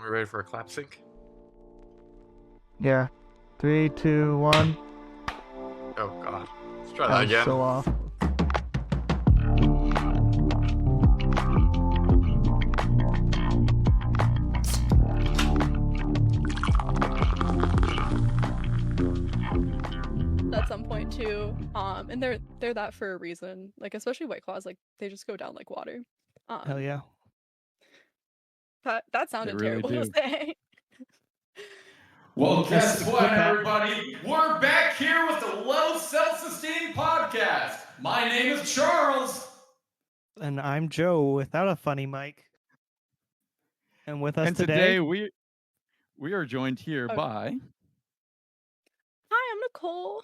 We ready for a clap sync? Yeah. 3, 2, 1. Oh god. Let's try that That was again. so off. At some point too, and they're that for a reason. Like especially White Claws, like they just go down like water. Hell yeah. That sounded really terrible do. to say. Well, guess what, Quick clap. everybody? We're back here with the Low Seltz-Esteem podcast. My name is Charles. And I'm Joe without a funny mic. And with us And today, we are joined here Oh. by Hi, I'm Nicole.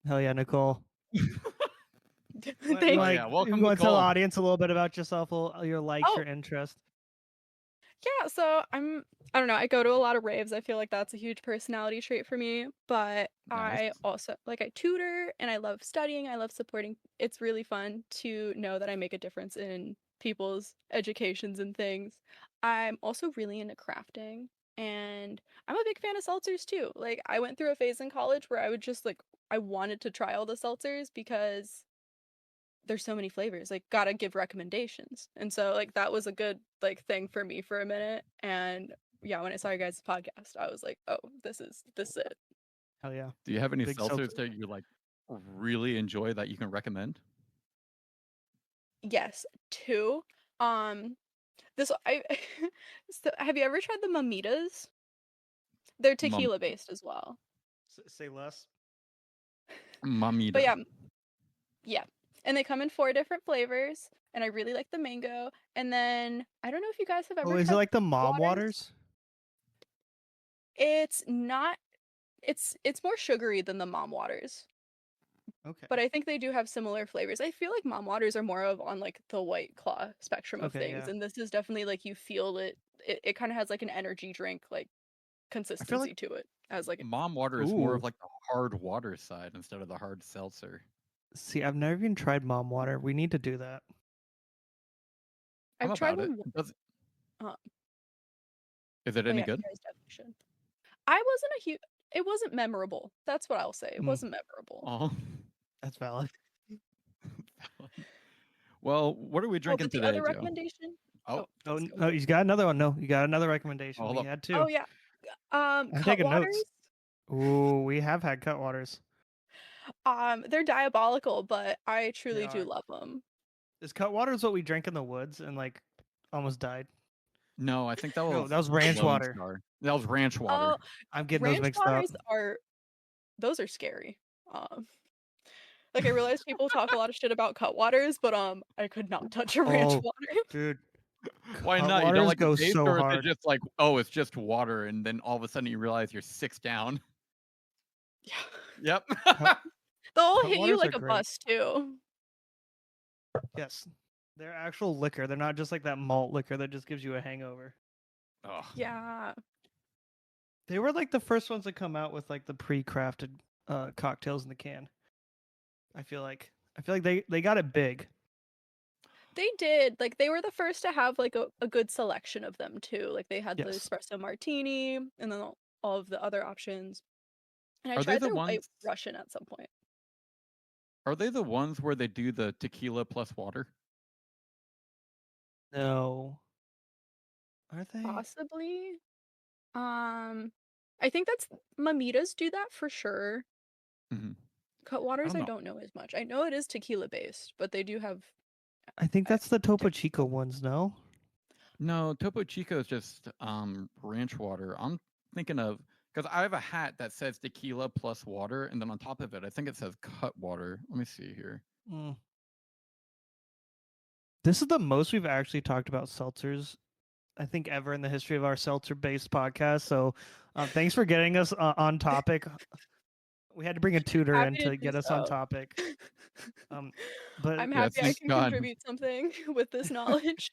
hell yeah, Nicole. Thank Oh, you. yeah, welcome, You want to tell the Nicole. audience a little bit about yourself, your likes, Oh. your interest? Yeah, so I don't know, I go to a lot of raves. I feel like that's a huge personality trait for me, but I Nice. also I tutor and I love studying. I love supporting. It's really fun to know that I make a difference in people's educations and things. I'm also really into crafting and I'm a big fan of seltzers too. Like I went through a phase in college where I would just I wanted to try all the seltzers because there's so many flavors, like gotta give recommendations. And so that was a good thing for me for a minute. And yeah, when I saw your guys' podcast, I was like, oh, this is it. Hell yeah. Do you have any Big seltzers seltzer. that you really enjoy that you can recommend? Yes, two. This I so have you ever tried the mamitas? They're tequila based as well. Say less. Mamita. But yeah. And they come in 4 different flavors, and I really like the mango. And then I don't know if you guys have ever Oh, is it tried like the mom waters. waters? It's not. It's more sugary than the mom waters, Okay. but I think they do have similar flavors. I feel like mom waters are more of on the White Claw spectrum of Okay, things, yeah. and this is definitely you feel it. It kind of has an energy drink consistency to it as Mom water is more Ooh. of the hard water side instead of the hard seltzer. See, I've never even tried mom water. We need to do that. I'm I've tried about it. one. Is it But any yeah, you good? guys definitely should. I wasn't a huge. It wasn't memorable. That's what I'll say. It Mm. wasn't memorable. Oh. That's valid. Well, what are we drinking but the today, other Joe? recommendation. Oh, Oh, let's go. no, you got another one. No, you got another recommendation. Hold We up. had 2. Oh yeah. I'm Cut taking waters. notes. Ooh, we have had cut waters. They're diabolical, but I truly do are. love them. Is cut waters what we drank in the woods and almost died? No, I think that was No, that was ranch Lone water. Star. That was ranch water. Oh, I'm getting ranch those mixed up. waters those are scary. I realize people talk a lot of shit about cut waters, but I could not touch a ranch Oh, water. dude. Why Cut not? You don't waters like the go taste, so or is hard. it just oh, it's just water, and then all of a sudden you realize you're 6 down? Yeah. Yep. They'll Cut hit you waters like are a great. bus too. Yes. They're actual liquor. They're not just like that malt liquor that just gives you a hangover. Oh. Yeah. They were the first ones to come out with the pre-crafted cocktails in the can. I feel like they got it big. They did. They were the first to have a good selection of them too. They had the Yes. espresso martini and then all of the other options. And I Are they tried the their white ones- Russian at some point. Are they the ones where they do the tequila plus water? No. Are they? Possibly. I think that's mamitas do that for sure. Mhm. Cut waters don't I know. don't know as much. I know it is tequila based, but they do have I think that's the Topo Chico ones, no? No, Topo Chico is just ranch water. I'm thinking of, because I have a hat that says tequila plus water, and then on top of it, I think it says cut water. Let me see here. Mm. This is the most we've actually talked about seltzers, I think, ever in the history of our seltzer-based podcast. So, thanks for getting us on topic. We had to bring a tutor in Happy to to get do us on so. topic. But I'm Yeah, happy I thank can God. contribute something with this knowledge.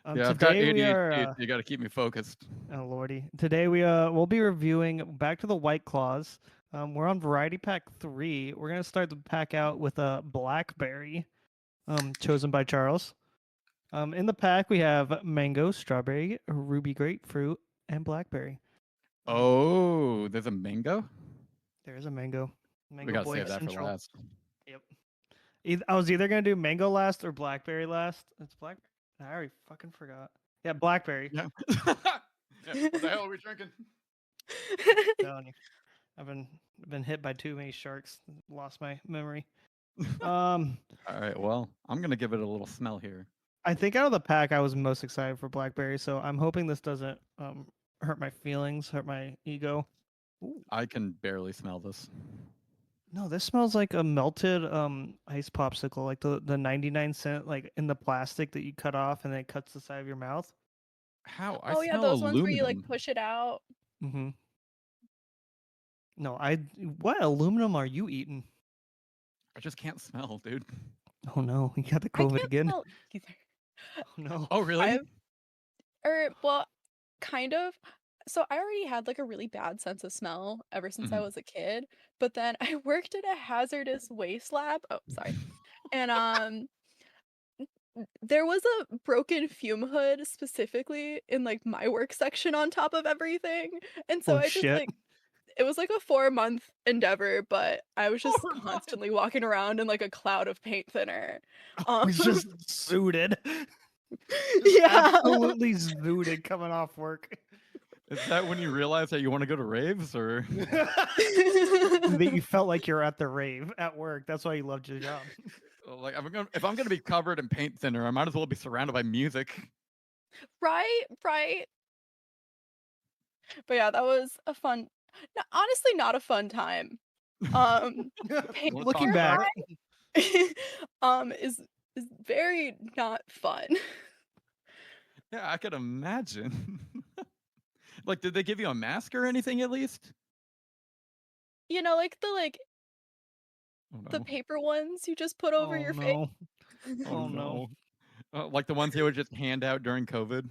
Yeah, I've got today we ADHD, are. so you got to keep me focused. Oh lordy! Today we'll be reviewing back to the White Claws. We're on Variety Pack 3. We're gonna start the pack out with a Blackberry, chosen by Charles. In the pack we have mango, strawberry, ruby grapefruit, and blackberry. Oh, there's a mango. There is a mango. We Mango gotta boy save that for central. last. Yep. I was either gonna do mango last or blackberry last. It's black. I already fucking forgot. Yeah, blackberry. Yeah. Yeah, what the hell are we drinking? Telling you, I've been hit by too many sharks. Lost my memory. Um, All right. Well, I'm gonna give it a little smell here. I think out of the pack, I was most excited for blackberry. So I'm hoping this doesn't hurt my feelings, hurt my ego. Ooh. I can barely smell this. No, this smells like a melted ice popsicle, like the 99-cent like in the plastic that you cut off and then it cuts the side of your mouth. How? I Oh yeah, smell those ones where you like aluminum. push it out. Mm-hmm. No, what aluminum are you eating? I just can't smell, dude. Oh no, you got the I COVID can't again. smell either. Oh no. Oh, really? I've well, kind of. So I already had like a really bad sense of smell ever since I Mhm. was a kid, but then I worked at a hazardous waste lab. Oh, sorry. And there was a broken fume hood specifically in like my work section on top of everything. And so Oh I just shit. like it was like a 4-month endeavor, but I was just 4 months? constantly walking around in like a cloud of paint thinner. He's just zooted. Yeah. Absolutely zooted coming off work. Is that when you realize that you want to go to raves, or? That you felt like you're at the rave at work. That's why you loved your job. Like, if I'm gonna be covered in paint thinner, I might as well be surrounded by music. Right, right. But yeah, that was a fun honestly not a fun time. Paint Wanna Looking talk about back, it? is very not fun. Yeah, I could imagine. Like, did they give you a mask or anything at least? You know, like Oh the no. paper ones you just put over oh your face. no. Oh Oh no. no. Like the ones they would just hand out during COVID?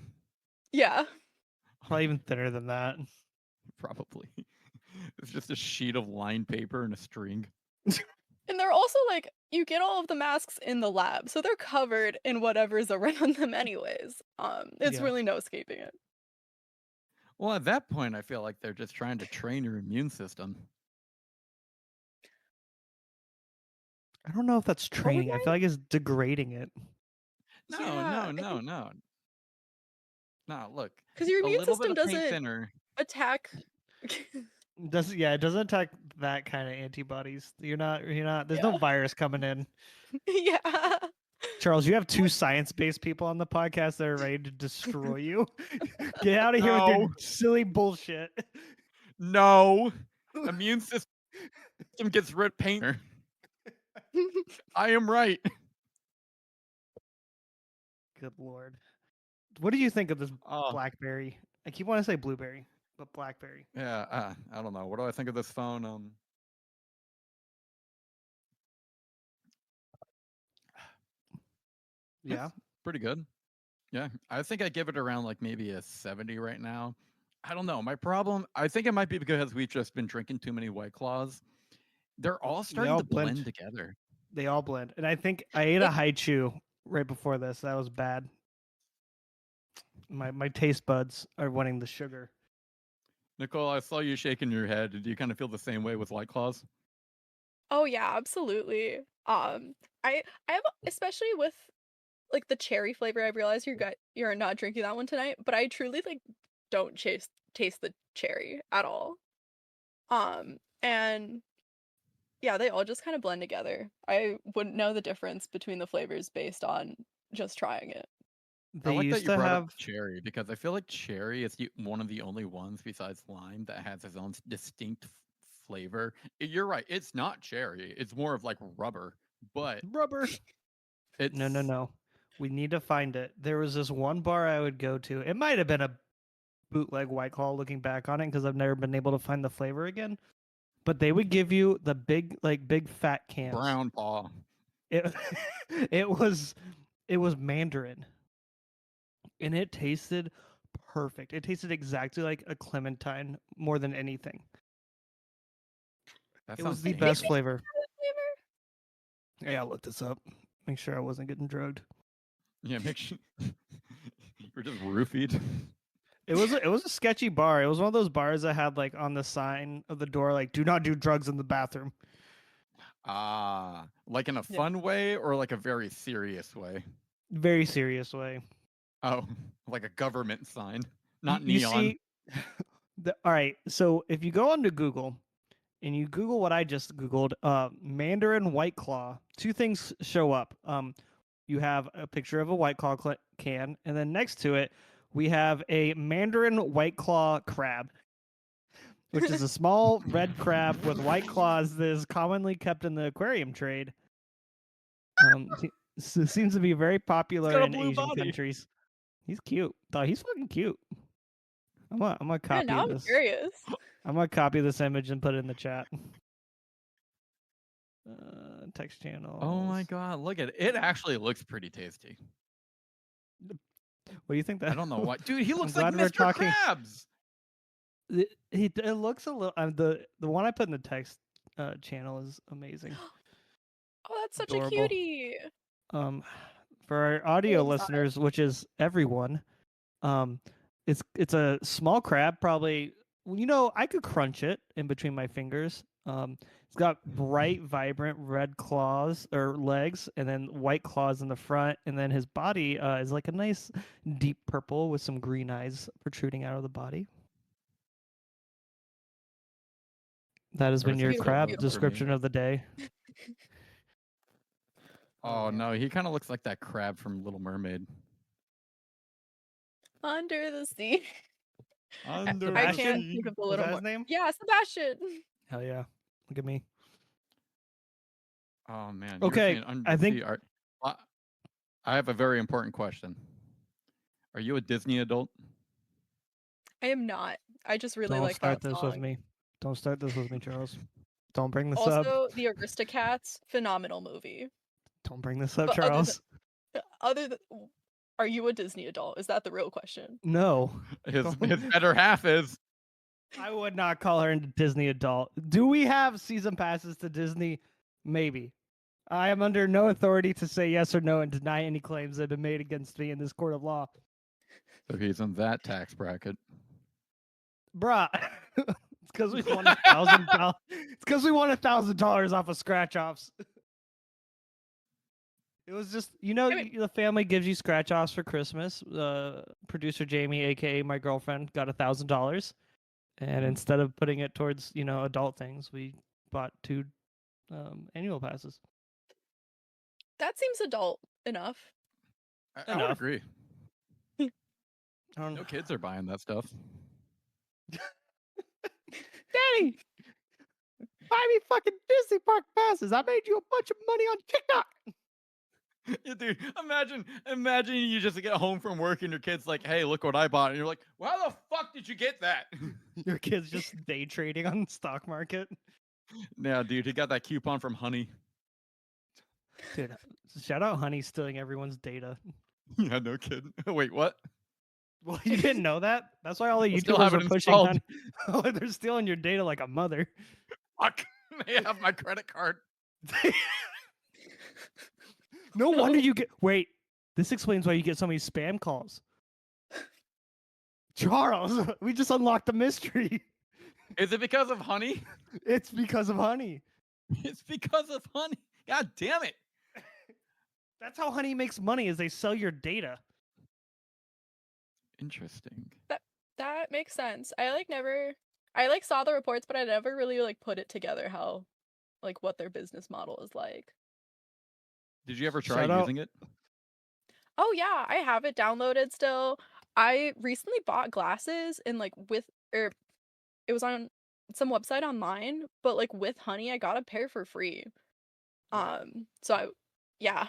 Yeah. Probably even thinner than that. Probably. It's just a sheet of lined paper and a string. And they're also like you get all of the masks in the lab, so they're covered in whatever's around them anyways. It's Yeah. really no escaping it. Well, at that point, I feel like they're just trying to train your immune system. I don't know if that's training. I feel like it's degrading it. No, Yeah, no, I no, think- no. No, look. Because your A immune little bit system of paint doesn't thinner. attack. It doesn't attack that kind of antibodies. You're not there's no Yeah. virus coming in. Yeah. Charles, you have two science-based people on the podcast that are ready to destroy you. Get out of here with No. your silly bullshit. No. Immune system gets rid of paint. I am right. Good lord. What do you think of this Oh, blackberry? I keep wanting to say blueberry, but blackberry. yeah. I don't know. What do I think of this phone? Yeah. Pretty good. Yeah, I think I give it around like maybe a 70 right now. I don't know. My problem, I think it might be because we've just been drinking too many White Claws. They're all starting all to blend blend. together. They all blend. And I think I ate a high chew right before this. That was bad. My taste buds are wanting the sugar. Nicole, I saw you shaking your head. Do you kind of feel the same way with White Claws? Oh yeah, absolutely. I have especially with like the cherry flavor. I realize you're not drinking that one tonight, but I truly like don't taste the cherry at all. And yeah, they all just kind of blend together. I wouldn't know the difference between the flavors based on just trying it. They I like that used you to brought have up cherry because I feel like cherry is one of the only ones besides lime that has its own distinct flavor. You're right. It's not cherry. It's more of like rubber, but rubber. it's No. We need to find it. There was this one bar I would go to. It might have been a bootleg White Claw looking back on it because I've never been able to find the flavor again. But they would give you the big fat cans. brown paw. It it was Mandarin. And it tasted perfect. It tasted exactly like a clementine more than anything. That It was sounds the dangerous. best flavor. Flavor? Yeah, I looked this up. Make sure I wasn't getting drugged. Yeah, make sure you're just roofied. It was a sketchy bar. It was one of those bars that had like on the sign of the door like "Do not do drugs in the bathroom." Ah, like in a Yeah. fun way or like a very serious way? Very serious way. Oh, like a government sign, not You neon. see, all right. So if you go onto Google and you Google what I just Googled, Mandarin White Claw, two things show up. You have a picture of a White Claw can, and then next to it, we have a Mandarin White Claw crab, which is a small red crab with white claws that is commonly kept in the aquarium trade. Seems to be very popular got a in blue Asian body. countries. He's cute. Though he's fucking cute. I'm gonna Yeah, copy now I'm this. curious. I'm gonna copy this image and put it in the chat. Text channel. Oh my god, look at it. It actually looks pretty tasty. What do you think that? I don't know why. Dude, he looks like glad we're Mr. talking- Krabs. It looks a little. The one I put in the text channel is amazing. Oh, that's such Adorable. a cutie. For our audio Cool design. listeners, which is everyone, it's a small crab. Probably, I could crunch it in between my fingers. It's got bright, vibrant red claws or legs, and then white claws in the front, and then his body is like a nice deep purple with some green eyes protruding out of the body. That has been your Everything's Beautiful, crab beautiful. description of the day. Oh man. no, he kind of looks like that crab from Little Mermaid. Under the sea. Under I the can't sea. think of a Was little that more. his name? Yeah, Sebastian. Hell yeah! Look at me. Oh man. you were Okay, saying under I the think- sea. I have a very important question. Are you a Disney adult? I am not. I just really Don't like start that this song. with me. Don't start this with me, Charles. Don't bring this up. Also, the Aristocats, phenomenal movie. Don't bring this up, But other Charles. Other than, are you a Disney adult? Is that the real question? No, His better half is. I would not call her a Disney adult. Do we have season passes to Disney? Maybe. I am under no authority to say yes or no and deny any claims that have been made against me in this court of law. So he's in that tax bracket. Bruh. It's because we won $1,000. It's because we won $1,000 off of scratch offs. It was just, the family gives you scratch offs for Christmas. Producer Jamie, aka my girlfriend, got $1,000, and instead of putting it towards adult things, we bought 2 annual passes. That seems adult enough. I would Enough. agree. I don't No kids are buying that stuff. Daddy, buy me fucking Disney park passes. I made you a bunch of money on TikTok. Yeah, dude, imagine you just get home from work and your kid's like, "Hey, look what I bought," and you're like, "Well, how the fuck did you get that?" Your kid's just day trading on the stock market. Yeah, dude, he got that coupon from Honey. Dude, shout out Honey stealing everyone's data. Yeah, no kidding. Wait, what? Well, you didn't know that? That's why all the I still YouTubers have are it pushing installed. Honey. They're stealing your data like a mother. Fuck, they have my credit card. No wonder you get. Wait, this explains why you get so many spam calls. Charles, we just unlocked the mystery. Is it because of Honey? It's because of Honey. It's because of Honey. God damn it. That's how Honey makes money, is they sell your data. Interesting. That makes sense. I saw the reports, but I never really put it together how what their business model is like. Did you ever try Shout out- using it? Oh yeah, I have it downloaded still. I recently bought glasses and it was on some website online, but with Honey I got a pair for free. Yeah.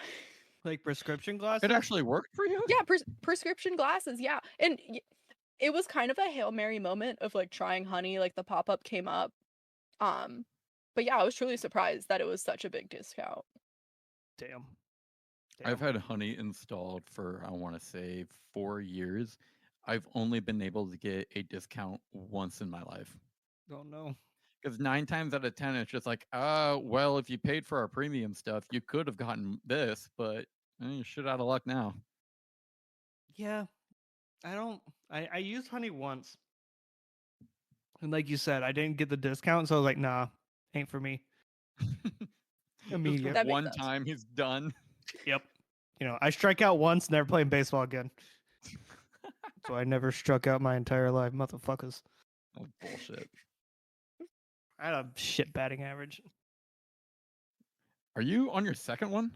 Like prescription glasses? It actually worked for you? Yeah, prescription glasses, yeah. And it was kind of a Hail Mary moment of trying Honey, the pop-up came up. But yeah, I was truly surprised that it was such a big discount. Damn. I've had Honey installed for, I want to say, 4 years. I've only been able to get a discount once in my life. Oh no. Because 9 times out of 10, it's just like, well, if you paid for our premium stuff, you could have gotten this, but you're shit out of luck now. Yeah, I used honey once, and like you said, I didn't get the discount, so I was like, nah, ain't for me. Just Immediate. That makes one sense. time, he's done. Yep. I strike out once, never playing baseball again. So I never struck out my entire life, motherfuckers. Oh, bullshit. I had a shit batting average. Are you on your second one?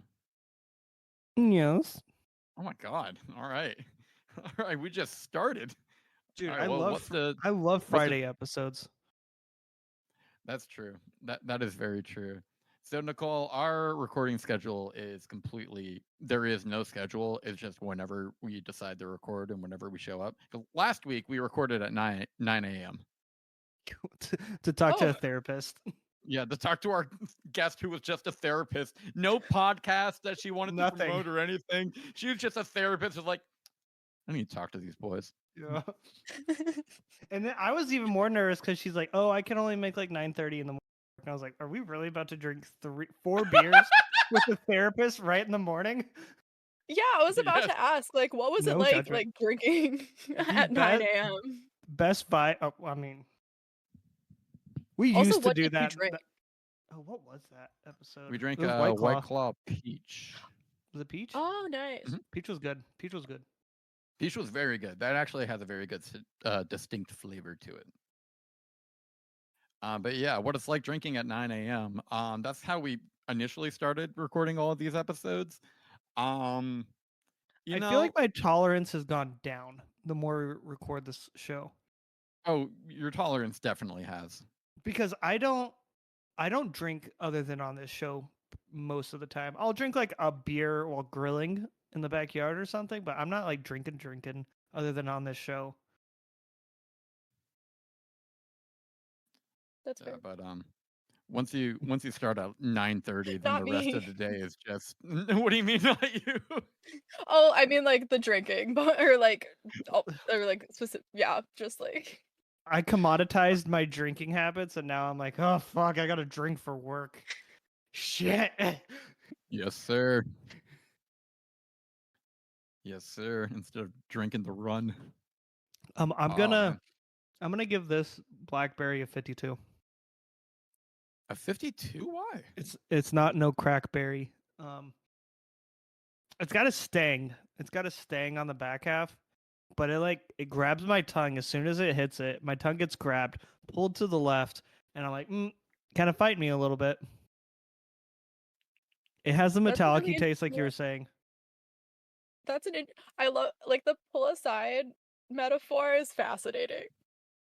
Yes. Oh my god! All right, all right. We just started. Dude, All right, well, what's the? I love what's the- Friday episodes. That's true. That is very true. So Nicole, our recording schedule is completely. There is no schedule. It's just whenever we decide to record and whenever we show up. 'Cause last week we recorded at 9 a.m. to talk to Oh. a therapist. Yeah, to talk to our guest who was just a therapist. No podcast that she wanted to Nothing. promote or anything. She was just a therapist. Was like, I need to talk to these boys. Yeah. And then I was even more nervous because she's like, "Oh, I can only make like 9:30 in the morning." And I was like, "Are we really about to drink 4 beers with the therapist right in the morning?" Yeah, I was about Yes. to ask, like, what was it No like, judgment. drinking at 9 bet- a.m.? Best Buy. Oh, I mean, we Also, used to what do did you that. drink? Oh, what was that episode? We drank It was White Claw Peach. Was it peach? Oh, nice. Mhm. Peach was good. Peach was good. Peach was very good. That actually has a very good, distinct flavor to it. But yeah, what it's like drinking at 9 a.m. That's how we initially started recording all of these episodes. I feel like my tolerance has gone down the more we record this show oh, your tolerance definitely has. because I don't drink other than on this show most of the time. I'll drink like a beer while grilling in the backyard or something, but I'm not like drinking other than on this show. That's Yeah, fair. but once you start at 9:30, then Not the rest me. of the day is just. What do you mean, not you? Oh, I mean, like, the drinking, but, or like specific, yeah, just like. I commoditized my drinking habits and now I'm like, oh fuck, I gotta drink for work. Shit. Yes, sir. Yes, sir. Instead of drinking to run. I'm Oh, gonna man. give this Blackberry a 52. A 52? Why? It's not no crackberry. It's got a stang. It's got a stang on the back half, but it grabs my tongue as soon as it hits it. My tongue gets grabbed, pulled to the left, and I'm like, kind of fight me a little bit. It has the That's a metallic really taste, like you were interesting- saying. I love, like, the pull aside metaphor is fascinating.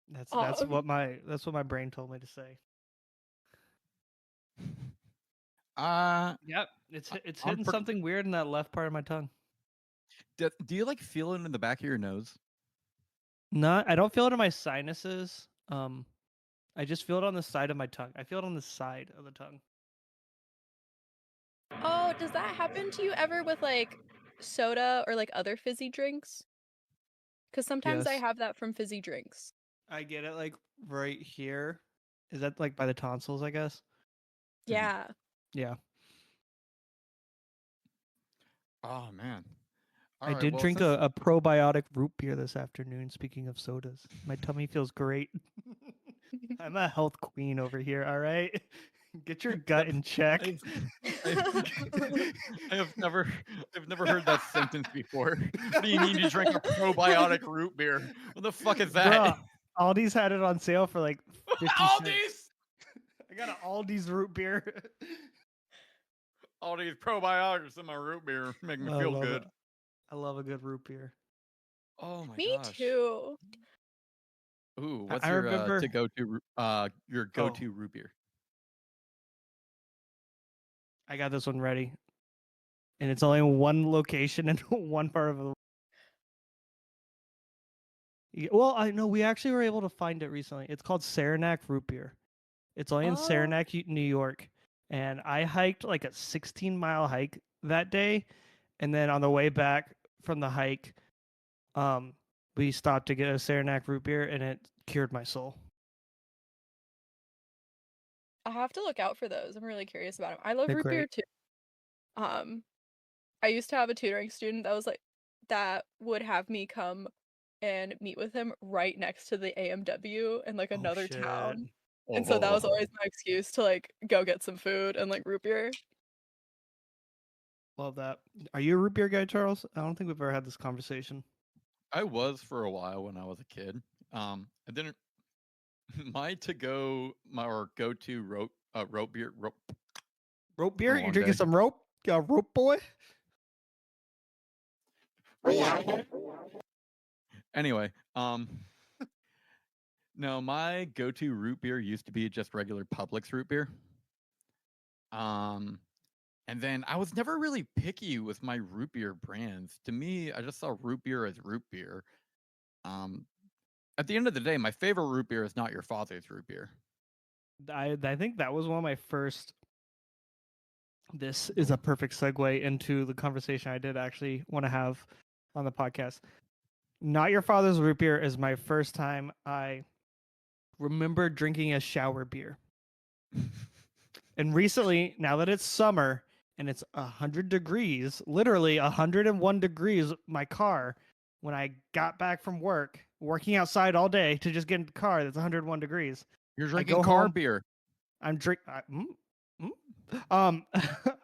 That's Um, what my brain told me to say. Yep, it's I'm hitting pretty- something weird in that left part of my tongue. Do you like feel it in the back of your nose? Not, I don't feel it in my sinuses. I just feel it on the side of my tongue. I feel it on the side of the tongue. Oh, does that happen to you ever with like soda or like other fizzy drinks? Because sometimes I Yes. have that from fizzy drinks. I get it like right here. Is that like by the tonsils, I guess? Yeah. Yeah. Oh man. I Alright, did well, drink since- a probiotic root beer this afternoon, speaking of sodas. My tummy feels great. I'm a health queen over here, all right? Get your gut in check. I have never heard that sentence before. What do you mean you drink a probiotic root beer? What the fuck is that? Bruh, Aldi's had it on sale for like 50 cents. Aldi's! I got an Aldi's root beer. All these probiotics in my root beer make me I feel love good. it. I love a good root beer. Oh my Me gosh. too. Ooh, what's I your remember- your go-to root beer? I got this one ready. And it's only in one location in one part of the. Well, I know we actually were able to find it recently. It's called Saranac Root Beer. It's only in Oh. Saranac, New York. And I hiked like a 16-mile hike that day. And then on the way back from the hike, we stopped to get a Saranac root beer and it cured my soul. I have to look out for those. I'm really curious about them. I love They're root beer great. too. I used to have a tutoring student that was like that would have me come and meet with him right next to the AMW in like Oh, another shit. town. And so that was always my excuse to like go get some food and like root beer. Love that. Are you a root beer guy, Charles? I don't think we've ever had this conversation. I was for a while when I was a kid. I didn't. My go-to rope beer. Rope beer? long You drinking day. some rope? Rope boy? Anyway, no, my go-to root beer used to be just regular Publix root beer. And then I was never really picky with my root beer brands. To me, I just saw root beer as root beer. At the end of the day, my favorite root beer is not your father's root beer. I think that was one of my first. This is a perfect segue into the conversation I did actually want to have on the podcast. Not Your Father's Root Beer is my first time I remember drinking a shower beer. And recently, now that it's summer and it's 100 degrees, literally 101 degrees, my car, when I got back from work, working outside all day to just get in the car that's 101 degrees. You're go drinking car home, beer. I'm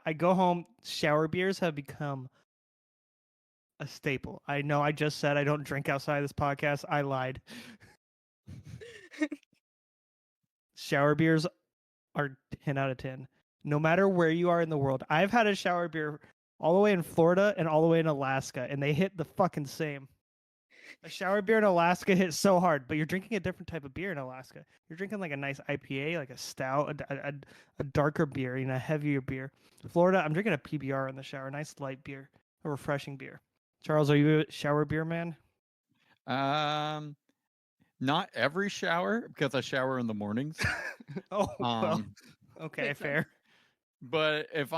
I go home. Shower beers have become a staple. I know I just said I don't drink outside this podcast. I lied. Shower beers are 10 out of 10. No matter where you are in the world. I've had a shower beer all the way in Florida and all the way in Alaska, and they hit the fucking same. A shower beer in Alaska hits so hard, but you're drinking a different type of beer in Alaska. You're drinking like a nice IPA, like a stout, a darker beer, a heavier beer. Florida, I'm drinking a PBR in the shower, a nice light beer, a refreshing beer. Charles, are you a shower beer man? Not every shower because I shower in the mornings. Oh, well, okay, Makes fair. But if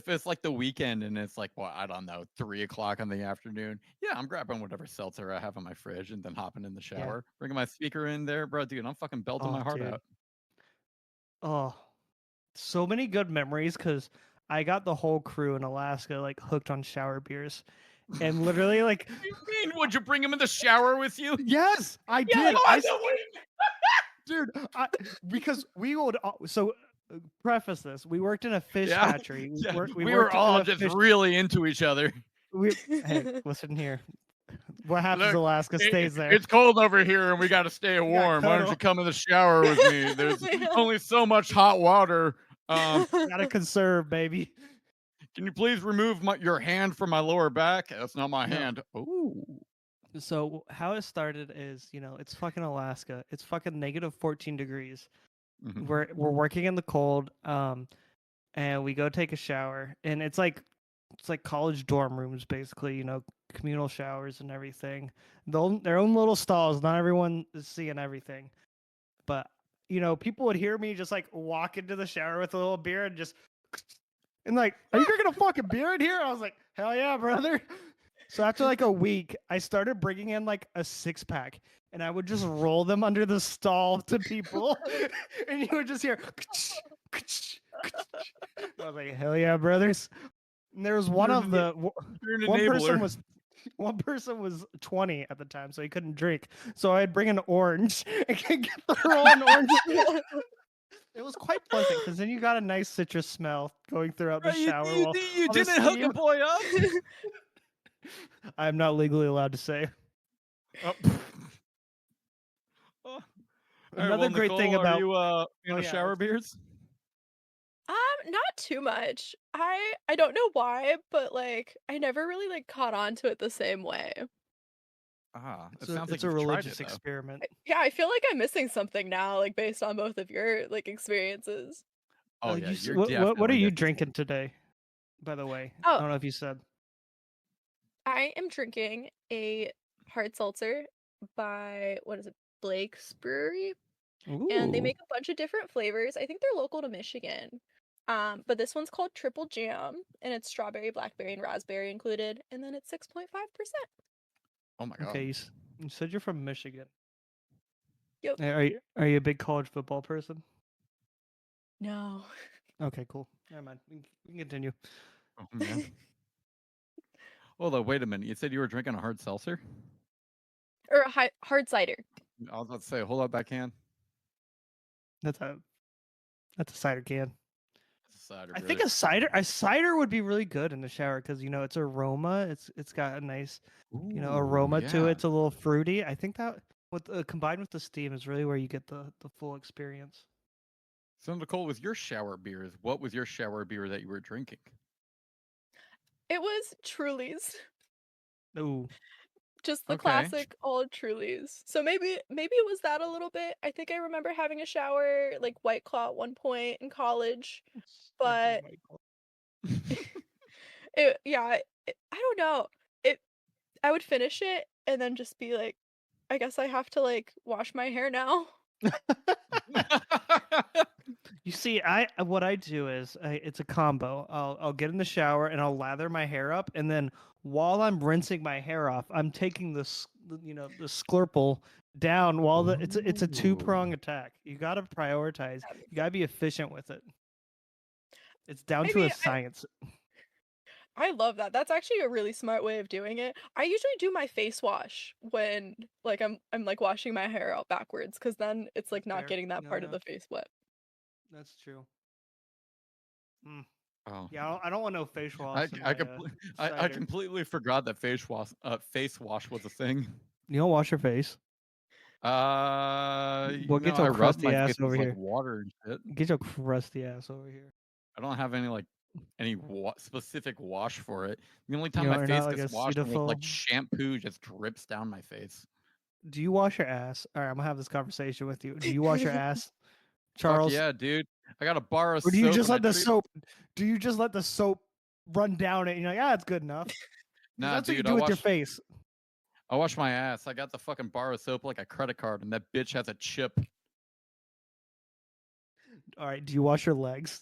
it's like the weekend and it's like, well, I don't know, 3 o'clock in the afternoon, yeah, I'm grabbing whatever seltzer I have in my fridge and then hopping in the shower, bringing my speaker in there, bro, dude. I'm fucking belting my heart out. Oh, so many good memories because I got the whole crew in Alaska like hooked on shower beers, and literally like, What do you mean? Would you bring him in the shower with you? yes, I Yeah, did. like, Dude, because we would preface this. We worked in a fish hatchery. We worked were in all a just fish- really into each other. Hey, listen here. What happens Look, in Alaska stays there. It's cold over here and we got to stay warm. Why don't cuddle. you come in the shower with me? There's only so much hot water. Gotta conserve, baby. Can you please remove your hand from my lower back? That's not my hand. Oh. So how it started is, it's fucking Alaska. It's fucking negative 14 degrees. Mhm. We're working in the cold, and we go take a shower, and it's like college dorm rooms basically, communal showers and everything. Their own little stalls. Not everyone is seeing everything, but people would hear me just like walk into the shower with a little beer and just and like, are you drinking a fucking beer in here? I was like, hell yeah, brother. So after like a week, I started bringing in like a 6-pack, and I would just roll them under the stall to people, and you would just hear. I was like, hell yeah, brothers. And there was one of the one person was 20 at the time, so he couldn't drink. So I'd bring an orange and get the rolling orange. It was quite pleasant because then you got a nice citrus smell going throughout the shower. You didn't hook a boy up? I'm not legally allowed to say. Another great thing about are you into shower beers? Not too much. I don't know why, but like I never really like caught on to it the same way. It sounds like it's a you've tried religious it, though. experiment. Yeah, I feel like I'm missing something now, like based on both of your like experiences. Oh yeah, what are you drinking today? By the way, I Oh, don't know if you said. I am drinking a hard seltzer by what is it, Blake's Brewery, and they Ooh. make a bunch of different flavors. I think they're local to Michigan. But this one's called Triple Jam, and it's strawberry, blackberry, and raspberry included, and then it's 6.5%. Oh my god. Okay, you said you're from Michigan. Yep. Are you a big college football person? No. Okay, cool. Never mind. We can continue. Oh man. Hold on, wait a minute. You said you were drinking a hard seltzer? Or hard cider. I was about to say, hold up that can. That's a cider can. It's a cider, I think really. a cider would be really good in the shower because it's aroma. It's got a nice aroma to it. yeah. It's a little fruity. I think that with combined with the steam is really where you get the full experience. So Nicole, with your shower beers, what was your shower beer that you were drinking? It was Truly's. Ooh, Just the Okay. classic old Truly's. So maybe it was that a little bit. I think I remember having a shower like White Claw at one point in college, but I don't know. I would finish it and then just be like, I guess I have to like wash my hair now. you see, what I do is it's a combo. I'll get in the shower and I'll lather my hair up, and then while I'm rinsing my hair off, I'm taking the sklurple down while it's a two-prong attack. You got to prioritize. You got to be efficient with it. It's down to a science. I love that. That's actually a really smart way of doing it. I usually do my face wash when like I'm like washing my hair out backwards because then it's like not Fair. getting that No, part of no. the face wet. That's true. Oh. Yeah, I don't want no face wash. I completely forgot that face wash was a thing. You don't wash your face. Well, get your I rub crusty my ass face with over like here. water and shit. Get your crusty ass over here. I don't have any specific wash for it. The only time You know, my you're face not like gets a washed with like Cetaphil? shampoo just drips down my face. Do you wash your ass? All right, I'm gonna have this conversation with you. Do you wash your ass, Charles? Fuck yeah, dude. I got a bar of Or do you soap just and let I the treat- soap? Do you just let the soap run down it? And you're like, it's good enough. 'Cause Nah, that's what you dude, do with your face. I wash my ass. I got the fucking bar of soap like a credit card, and that bitch has a chip. All right. Do you wash your legs?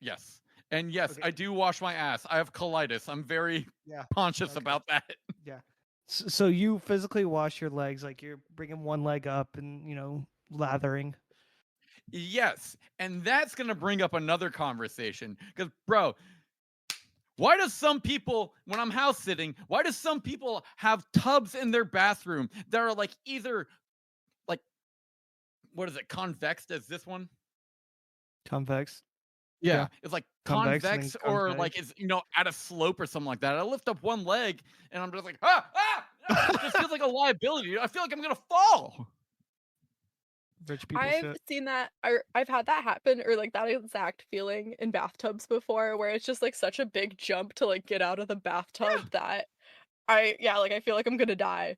Yes. And yes, Okay. I do wash my ass. I have colitis. I'm very conscious about that. Yeah. So you physically wash your legs, like you're bringing one leg up and lathering. Yes. And that's going to bring up another conversation. Because, bro, why does some people, when I'm house sitting, why does some people have tubs in their bathroom that are like either like, what is it, convex as this one? Convex. Yeah, it's like Convex and convex then or concave. like it's at a slope or something like that. I lift up one leg and I'm just like, it just feels like a liability. I feel like I'm gonna fall. Rich people I've shit. seen that, or I've had that happen, or like that exact feeling in bathtubs before, where it's just like such a big jump to like get out of the bathtub that I feel like I'm gonna die.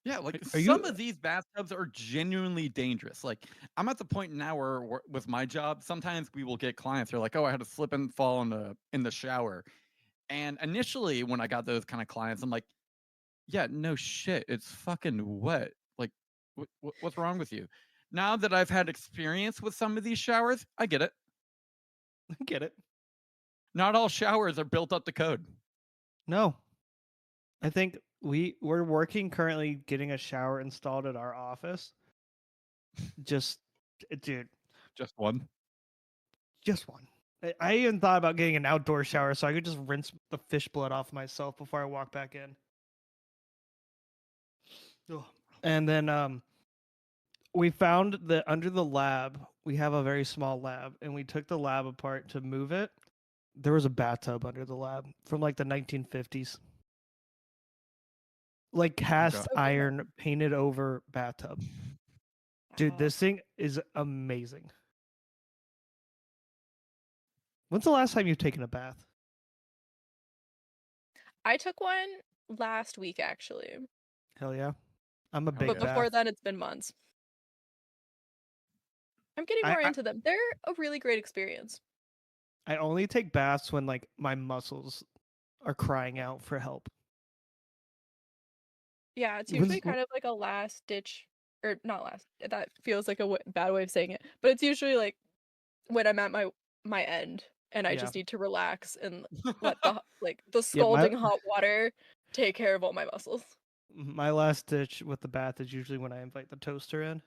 Yeah, like Are some of these bathtubs are genuinely dangerous. Like I'm at the point now where with my job, sometimes we will get clients who are like, "Oh, I had to slip and fall in the shower." And initially, when I got those kind of clients, I'm like, "Yeah, no shit, it's fucking wet. Like, what's wrong with you?" Now that I've had experience with some of these showers, I get it. Get it? Not all showers are built up to code. No. I think we're working currently getting a shower installed at our office. Dude, Just one. just one. I even thought about getting an outdoor shower so I could just rinse the fish blood off myself before I walk back in. Ugh. And then we found that under the lab, we have a very small lab, and we took the lab apart to move it. There was a bathtub under the lab from like the 1950s. Like cast iron painted over bathtub. Dude, this thing is amazing. When's the last time you've taken a bath? I took one last week actually. Hell yeah. I'm a big But before bath. then it's been months. I'm getting more into them. They're a really great experience. I only take baths when like my muscles are crying out for help. Yeah, it's usually kind of like a last ditch, or not last. That feels like a bad way of saying it, but it's usually like when I'm at my end and I just need to relax and let the scalding hot water take care of all my muscles. My last ditch with the bath is usually when I invite the toaster in.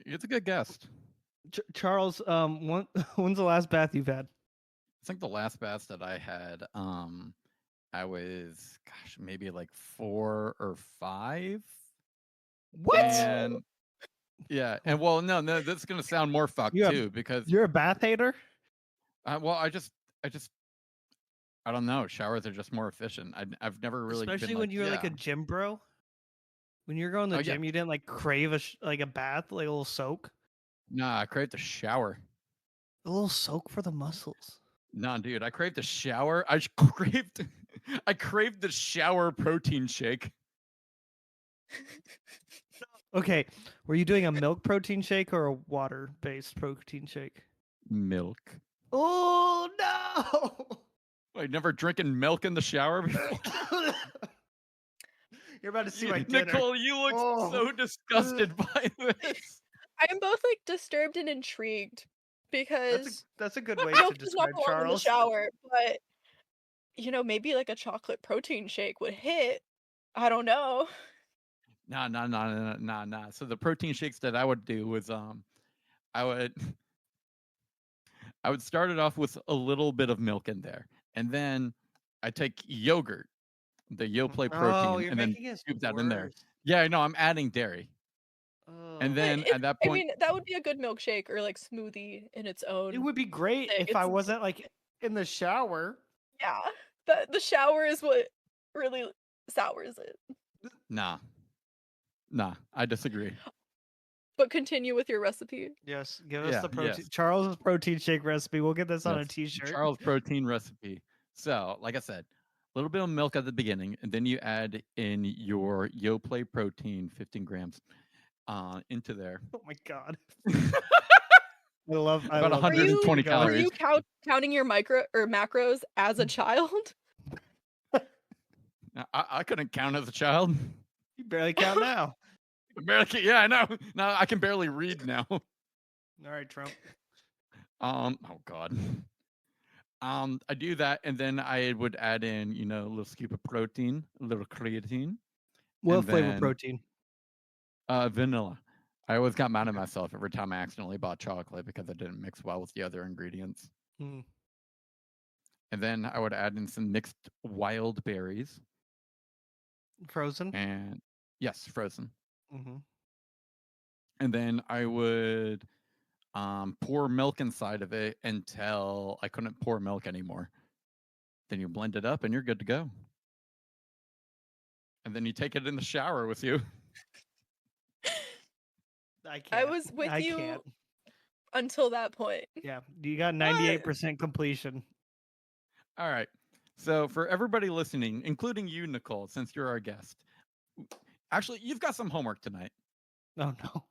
It's a good guest. Charles, when's the last bath you've had? I think the last bath that I had, I was, gosh, maybe like 4 or 5. What? And yeah, and well, no, that's gonna sound more fucked You have- too because You're a bath hater? well, I just, I don't know. Showers are just more efficient. I've never really Especially been when like, you were like a yeah. gym bro. When you're going to Oh, the yeah. gym, you didn't like crave like a bath, like a little soak, Nah, I crave the shower. a little soak for the muscles. Nah, dude, I craved the shower. Craved, I craved the shower protein shake. Okay, were you doing a milk protein shake or a water-based protein shake? Milk. Oh no! I never drinking milk in the shower before. You're about to see my dinner. Nicole, you look so disgusted by this. I am both like disturbed and intrigued because That's a good way milk to does not describe belong in the Charles. shower, but maybe like a chocolate protein shake would hit. I don't know. Nah. So the protein shakes that I would do was I would I would start it off with a little bit of milk in there, and then I take yogurt, the Yoplait protein, Oh, you're and then making it scoop that in there. worse. Yeah, no, I'm adding dairy, Oh. and then But at that I point, mean, that would be a good milkshake or like smoothie in its own. It would be great thing. if I It's- wasn't like in the shower. Yeah, the shower is what really sours it. nah, I disagree. But continue with your recipe. Yes, give us Yeah, the protein. yes. Charles's protein shake recipe. We'll get this on a Yes, t-shirt. Charles protein recipe. So, like I said, a little bit of milk at the beginning, and then you add in your Yoplait protein, 15 grams, into there. Oh my god. I love About love 120 this. Were calories. you counting your micro or macros as a child? I couldn't count as a child. You barely count now. Yeah, I know. Now I can barely read now. All right, Trump. Oh god. I do that, and then I would add in, a little scoop of protein, a little creatine. What And flavor then- protein? Vanilla. I always got mad at myself every time I accidentally bought chocolate because I didn't mix well with the other ingredients. Hmm. And then I would add in some mixed wild berries, Frozen. and yes, frozen. Mm-hmm. And then I would pour milk inside of it until I couldn't pour milk anymore. Then you blend it up and you're good to go. And then you take it in the shower with you. I can't. I was with you Can't. until that point. Yeah, you got 98% completion. All right. So for everybody listening, including you, Nicole, since you're our guest, actually, you've got some homework tonight. Oh no.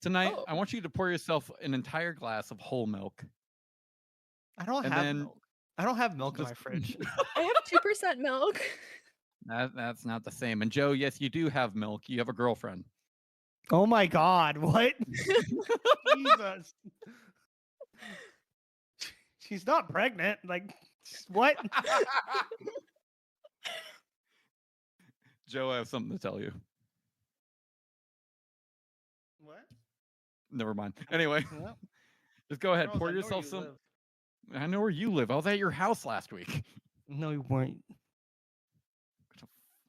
Tonight, Oh. I want you to pour yourself an entire glass of whole milk. I don't And have then- milk. I don't have milk in my Just- fridge. I have 2% milk. That's not the same. And Joe, yes, you do have milk. You have a girlfriend. Oh my god, what? Jesus. She's not pregnant. Like what? Joe, I have something to tell you. What? Never mind. Anyway, Well, just go ahead. Charles, Pour I know where yourself you some. live. I know where you live. I was at your house last week. No, you weren't.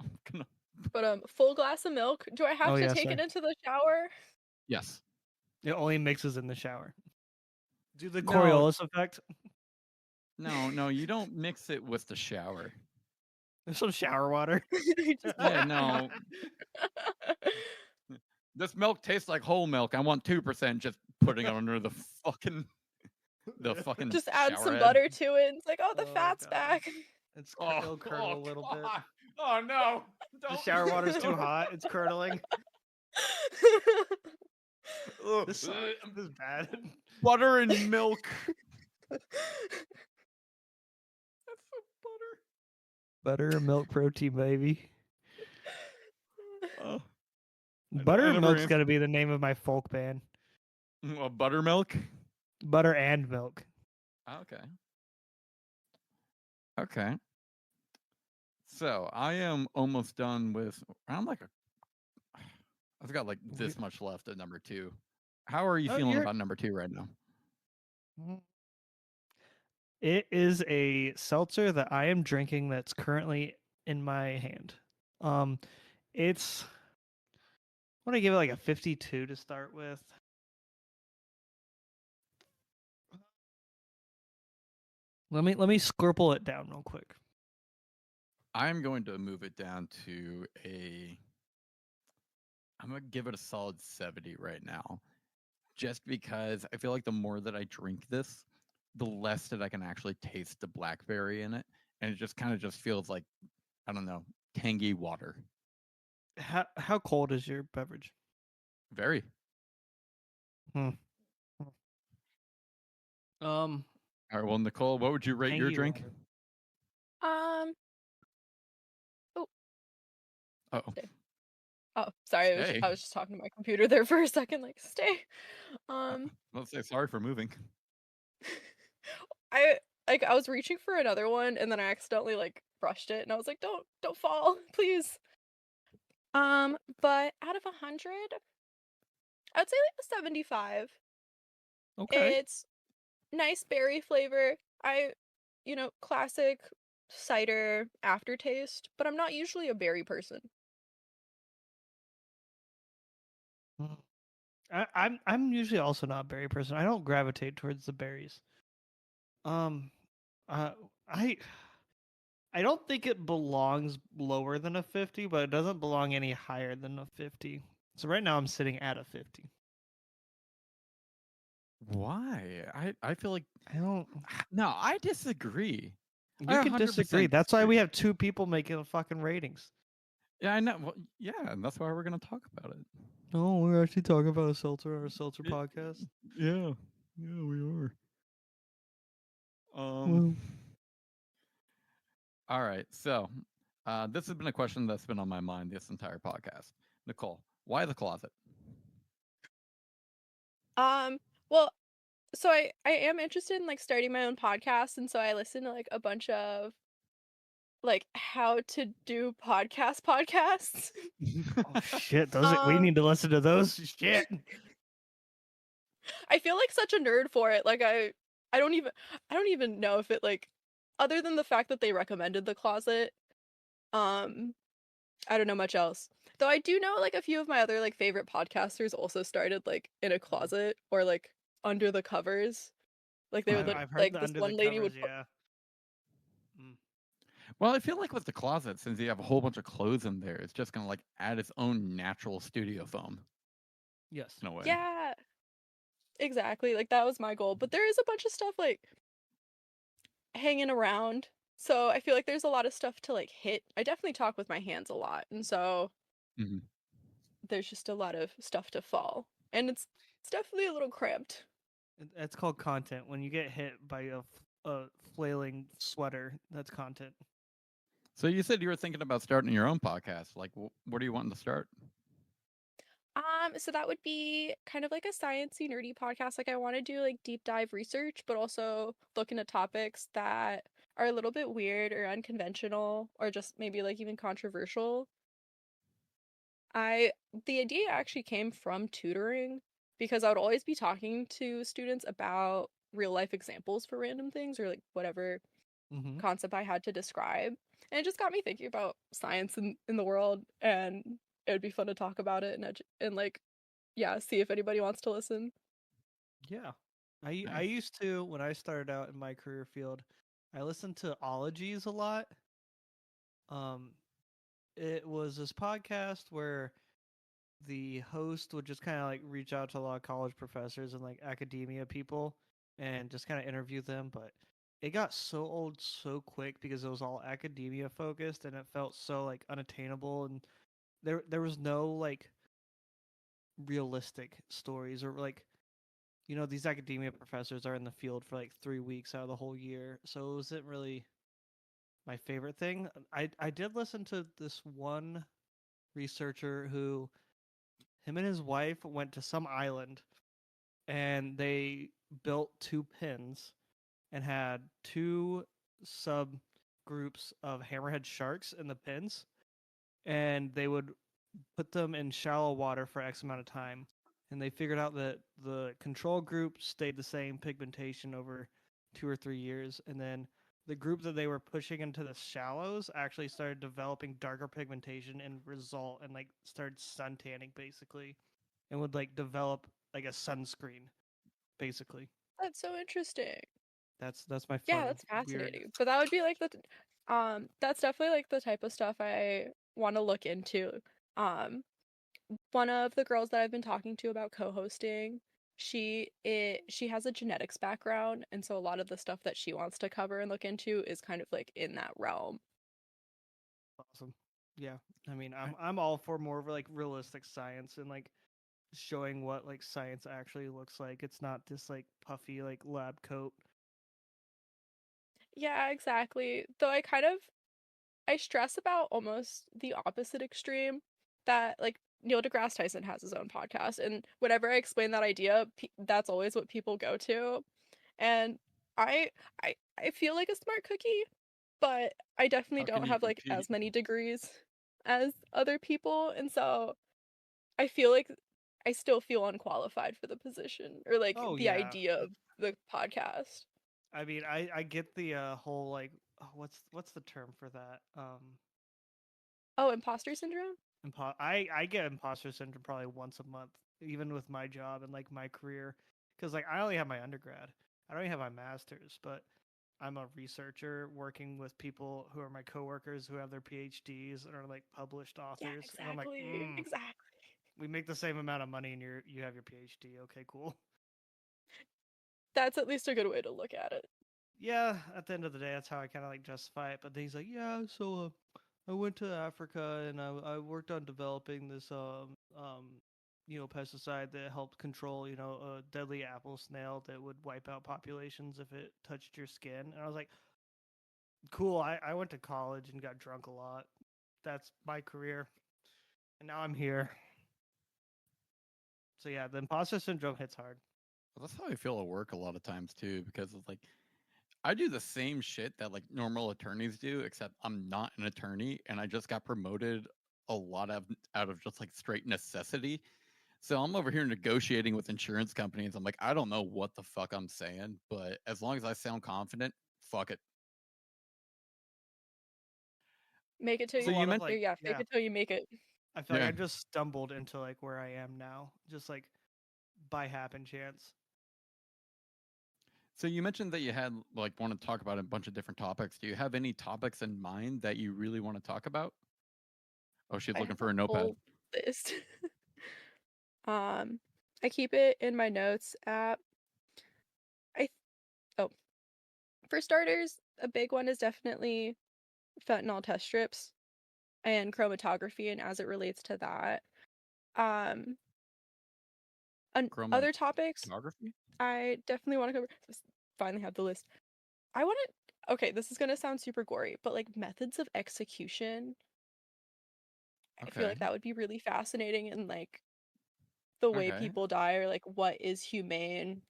I'm gonna- But full glass of milk. Do I have Oh, to yeah, take it sorry. into the shower? Yes. It only mixes in the shower. Do the No. Coriolis effect. No, you don't mix it with the shower. There's some shower water. Yeah, no. This milk tastes like whole milk. I want 2%. Just putting it under the fucking Just add shower some head. butter to it. It's like, oh, the Oh, fat's God. back. It's it'll curdle a little bit. God. Oh no! The Don't- shower water's too hot. It's curdling. Ugh. This is bad. Butter and milk. That's so Butter and milk protein, baby. butter. Butter I and never milk's ans- got to be the name of my folk band. Buttermilk. Butter and milk. Okay. Okay. So I am almost done with. I'm like I've got like this much left at number 2. How are you Oh, feeling you're- about number 2 right now? It is a seltzer that I am drinking that's currently in my hand. It's I want to give it like a 52 to start with. Let me scribble it down real quick. I'm going to move it down to I'm going to give it a solid 70 right now. Just because I feel like the more that I drink this, the less that I can actually taste the blackberry in it. And it just kind of just feels like, I don't know, tangy water. How cold is your beverage? Very. Um, All right. Well, Nicole, what would you rate your tangy drink? water. Oh, Oh, sorry. Stay. I was just talking to my computer there for a second. Like, stay. Let's say sorry for moving. I was reaching for another one, and then I accidentally like brushed it, and I was like, don't fall, please. But out of 100, I'd say like a 75. Okay. It's nice berry flavor. Classic cider aftertaste, but I'm not usually a berry person. I'm usually also not a berry person. I don't gravitate towards the berries. Um, uh, I I don't think it belongs lower than a 50, but it doesn't belong any higher than a 50. So right now I'm sitting at a 50. Why? I feel like I don't. no, I disagree. You I can 100% disagree. That's why we disagree. have two people making the fucking ratings. Yeah, I know. Well, yeah, and that's why we're gonna talk about it. Oh, we're actually talking about a seltzer on a seltzer It- podcast. Yeah, we are. Well, All right. So, this has been a question that's been on my mind this entire podcast. Nicole, why the closet? Well, so I am interested in like starting my own podcast, and so I listen to like a bunch of like how to do podcasts. oh shit! We Um, need to listen to those. Shit. I feel like such a nerd for it. Like I don't even know if it like, other than the fact that they recommended the closet, I don't know much else. Though I do know like a few of my other like favorite podcasters also started like in a closet or like under the covers. Like they would I've heard like the this under the one lady covers. would put, Yeah. Mm. Well, I feel like with the closet, since you have a whole bunch of clothes in there, it's just gonna like add its own natural studio foam Yes. in a way. yeah, exactly. Like that was my goal. But there is a bunch of stuff like hanging around. So I feel like there's a lot of stuff to like hit. I definitely talk with my hands a lot. And so hmm there's just a lot of stuff to fall. And it's definitely a little cramped. That's called content. When you get hit by a flailing sweater, that's content. So you said you were thinking about starting your own podcast. Like, what are you wanting to start? So that would be kind of like a sciencey nerdy podcast. Like I want to do like deep dive research, but also look into topics that are a little bit weird or unconventional or just maybe like even controversial. The idea actually came from tutoring because I would always be talking to students about real life examples for random things or like whatever Mm-hmm. concept I had to describe. And it just got me thinking about science in the world, and it would be fun to talk about it and like yeah, see if anybody wants to listen. Yeah. I Nice. used to, when I started out in my career field, I listened to ologies a lot. Um, it was this podcast where the host would just kind of like reach out to a lot of college professors and like academia people and just kind of interview them, but it got so old so quick because it was all academia focused and it felt so like unattainable, and there was no like realistic stories, or like, these academia professors are in the field for like 3 weeks out of the whole year, so it wasn't really my favorite thing. I did listen to this one researcher who, him and his wife went to some island and they built two pins and had two subgroups of hammerhead sharks in the pins, and they would put them in shallow water for X amount of time, and they figured out that the control group stayed the same pigmentation over 2 or 3 years, and then the group that they were pushing into the shallows actually started developing darker pigmentation and result and like started sun tanning basically, and would like develop like a sunscreen basically. That's so interesting. That's my Yeah, fun that's weird. fascinating. But that would be like that's definitely like the type of stuff I want to look into. Um, one of the girls that I've been talking to about co-hosting, she has a genetics background, and so a lot of the stuff that she wants to cover and look into is kind of like in that realm. Awesome. Yeah. I mean, I'm all for more of like realistic science and like showing what like science actually looks like. It's not this like puffy like lab coat. Yeah, exactly. Though I stress about almost the opposite extreme that like Neil deGrasse Tyson has his own podcast, and whenever I explain that idea, that's always what people go to. And I I feel like a smart cookie, but I definitely How can don't you have like compete? as many degrees as other people, and so I feel like I still feel unqualified for the position or like Oh the yeah. idea of the podcast. I mean, I get the whole like what's the term for that? Oh, imposter syndrome? I get imposter syndrome probably once a month, even with my job and like my career, because like I only have my undergrad, I don't even have my master's, but I'm a researcher working with people who are my coworkers who have their PhDs and are like published Yeah, authors, and I'm like, exactly. Exactly. we make the same amount of money, and you have your PhD. Okay, cool. That's at least a good way to look at it. Yeah, at the end of the day, that's how I kind of like justify it. But then he's like, yeah, so I went to Africa and I worked on developing this pesticide that helped control a deadly apple snail that would wipe out populations if it touched your skin. And I was like, cool. I went to college and got drunk a lot. That's my career, and now I'm here. So yeah, the imposter syndrome hits hard. Well, that's how I feel at work a lot of times too, because it's like I do the same shit that like normal attorneys do, except I'm not an attorney and I just got promoted a lot out of just like straight necessity. So I'm over here negotiating with insurance companies. I'm like, I don't know what the fuck I'm saying, but as long as I sound confident, fuck it. Make it till So you, A you lot of mentioned, like, yeah, fake yeah, it till you make it. I feel like yeah. I just stumbled into like where I am now, just like by happen chance. So you mentioned that you had like want to talk about a bunch of different topics. Do you have any topics in mind that you really want to talk about? Oh, she's I looking have a for a notepad. whole list. um, I keep it in my notes app. I oh, for starters, a big one is definitely fentanyl test strips and chromatography and as it relates to that. Um, other topics Chromatography? I definitely want to cover. Finally have the list. I want to. Okay, this is gonna sound super gory, but like methods of execution, I feel Okay. like that would be really fascinating and like the way Okay. people die or like what is humane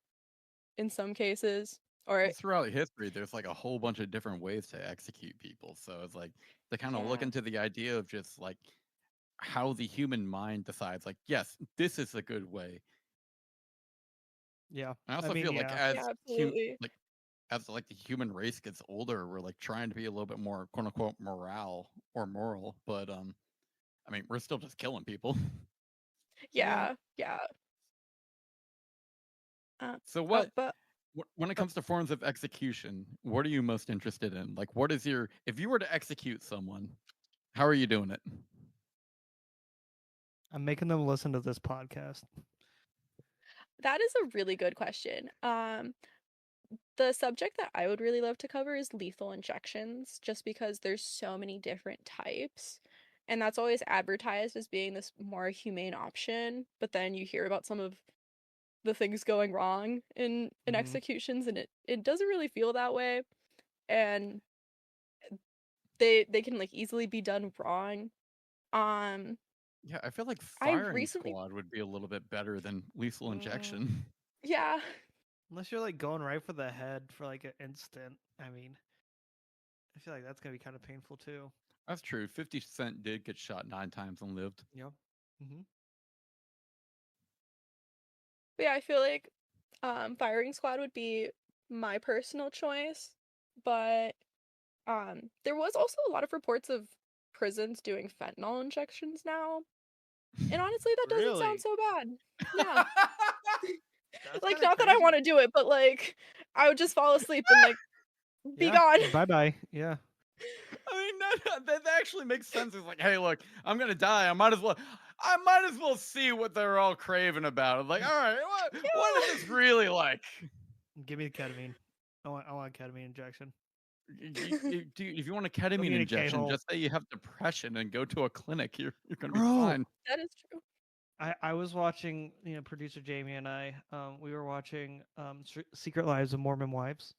in some cases. Or Well, throughout history, there's like a whole bunch of different ways to execute people. So it's like they kind of look yeah, into the idea of just like how the human mind decides, like, yes, this is a good way. Yeah, I I also mean, feel like yeah, yeah, absolutely. as like the human race gets older, we're like trying to be a little bit more quote unquote morale or moral, but I mean, we're still just killing people. yeah. Yeah, yeah. So Oh, what but when it oh, comes to forms of execution, what are you most interested in? Like, what is your if you were to execute someone, how are you doing it? I'm making them listen to this podcast. that is a really good question. The subject that I would really love to cover is lethal injections, just because there's so many different types. And that's always advertised as being this more humane option, but then you hear about some of the things going wrong in Hmm. executions and it doesn't really feel that way. And they can like easily be done wrong. Um Yeah, I feel like I firing recently squad would be a little bit better than lethal Mm, injection. yeah, unless you're like going right for the head for like an instant. I mean, I feel like that's gonna be kind of painful too. That's true. 50 Cent did get shot 9 times and lived. Yep. Hmm. But yeah, I feel like firing squad would be my personal choice, but there was also a lot of reports of prisons doing fentanyl injections now. And honestly, that doesn't Really? sound so bad. Yeah. That's Like, kinda not that I crazy. want to do it, but like, I would just fall asleep and like be gone. Bye bye. Yeah. I mean, that actually makes sense. It's like, hey, look, I'm gonna die. I might as well see what they're all craving about. Like, all right, what is this really like? Give me the ketamine. I want a ketamine injection. Dude, if you want a me ketamine in a injection, K-hole. just say you have depression and go to a clinic. You're gonna be Bro, fine. That is true. I was watching, producer Jamie and I, we were watching Secret Lives of Mormon Wives.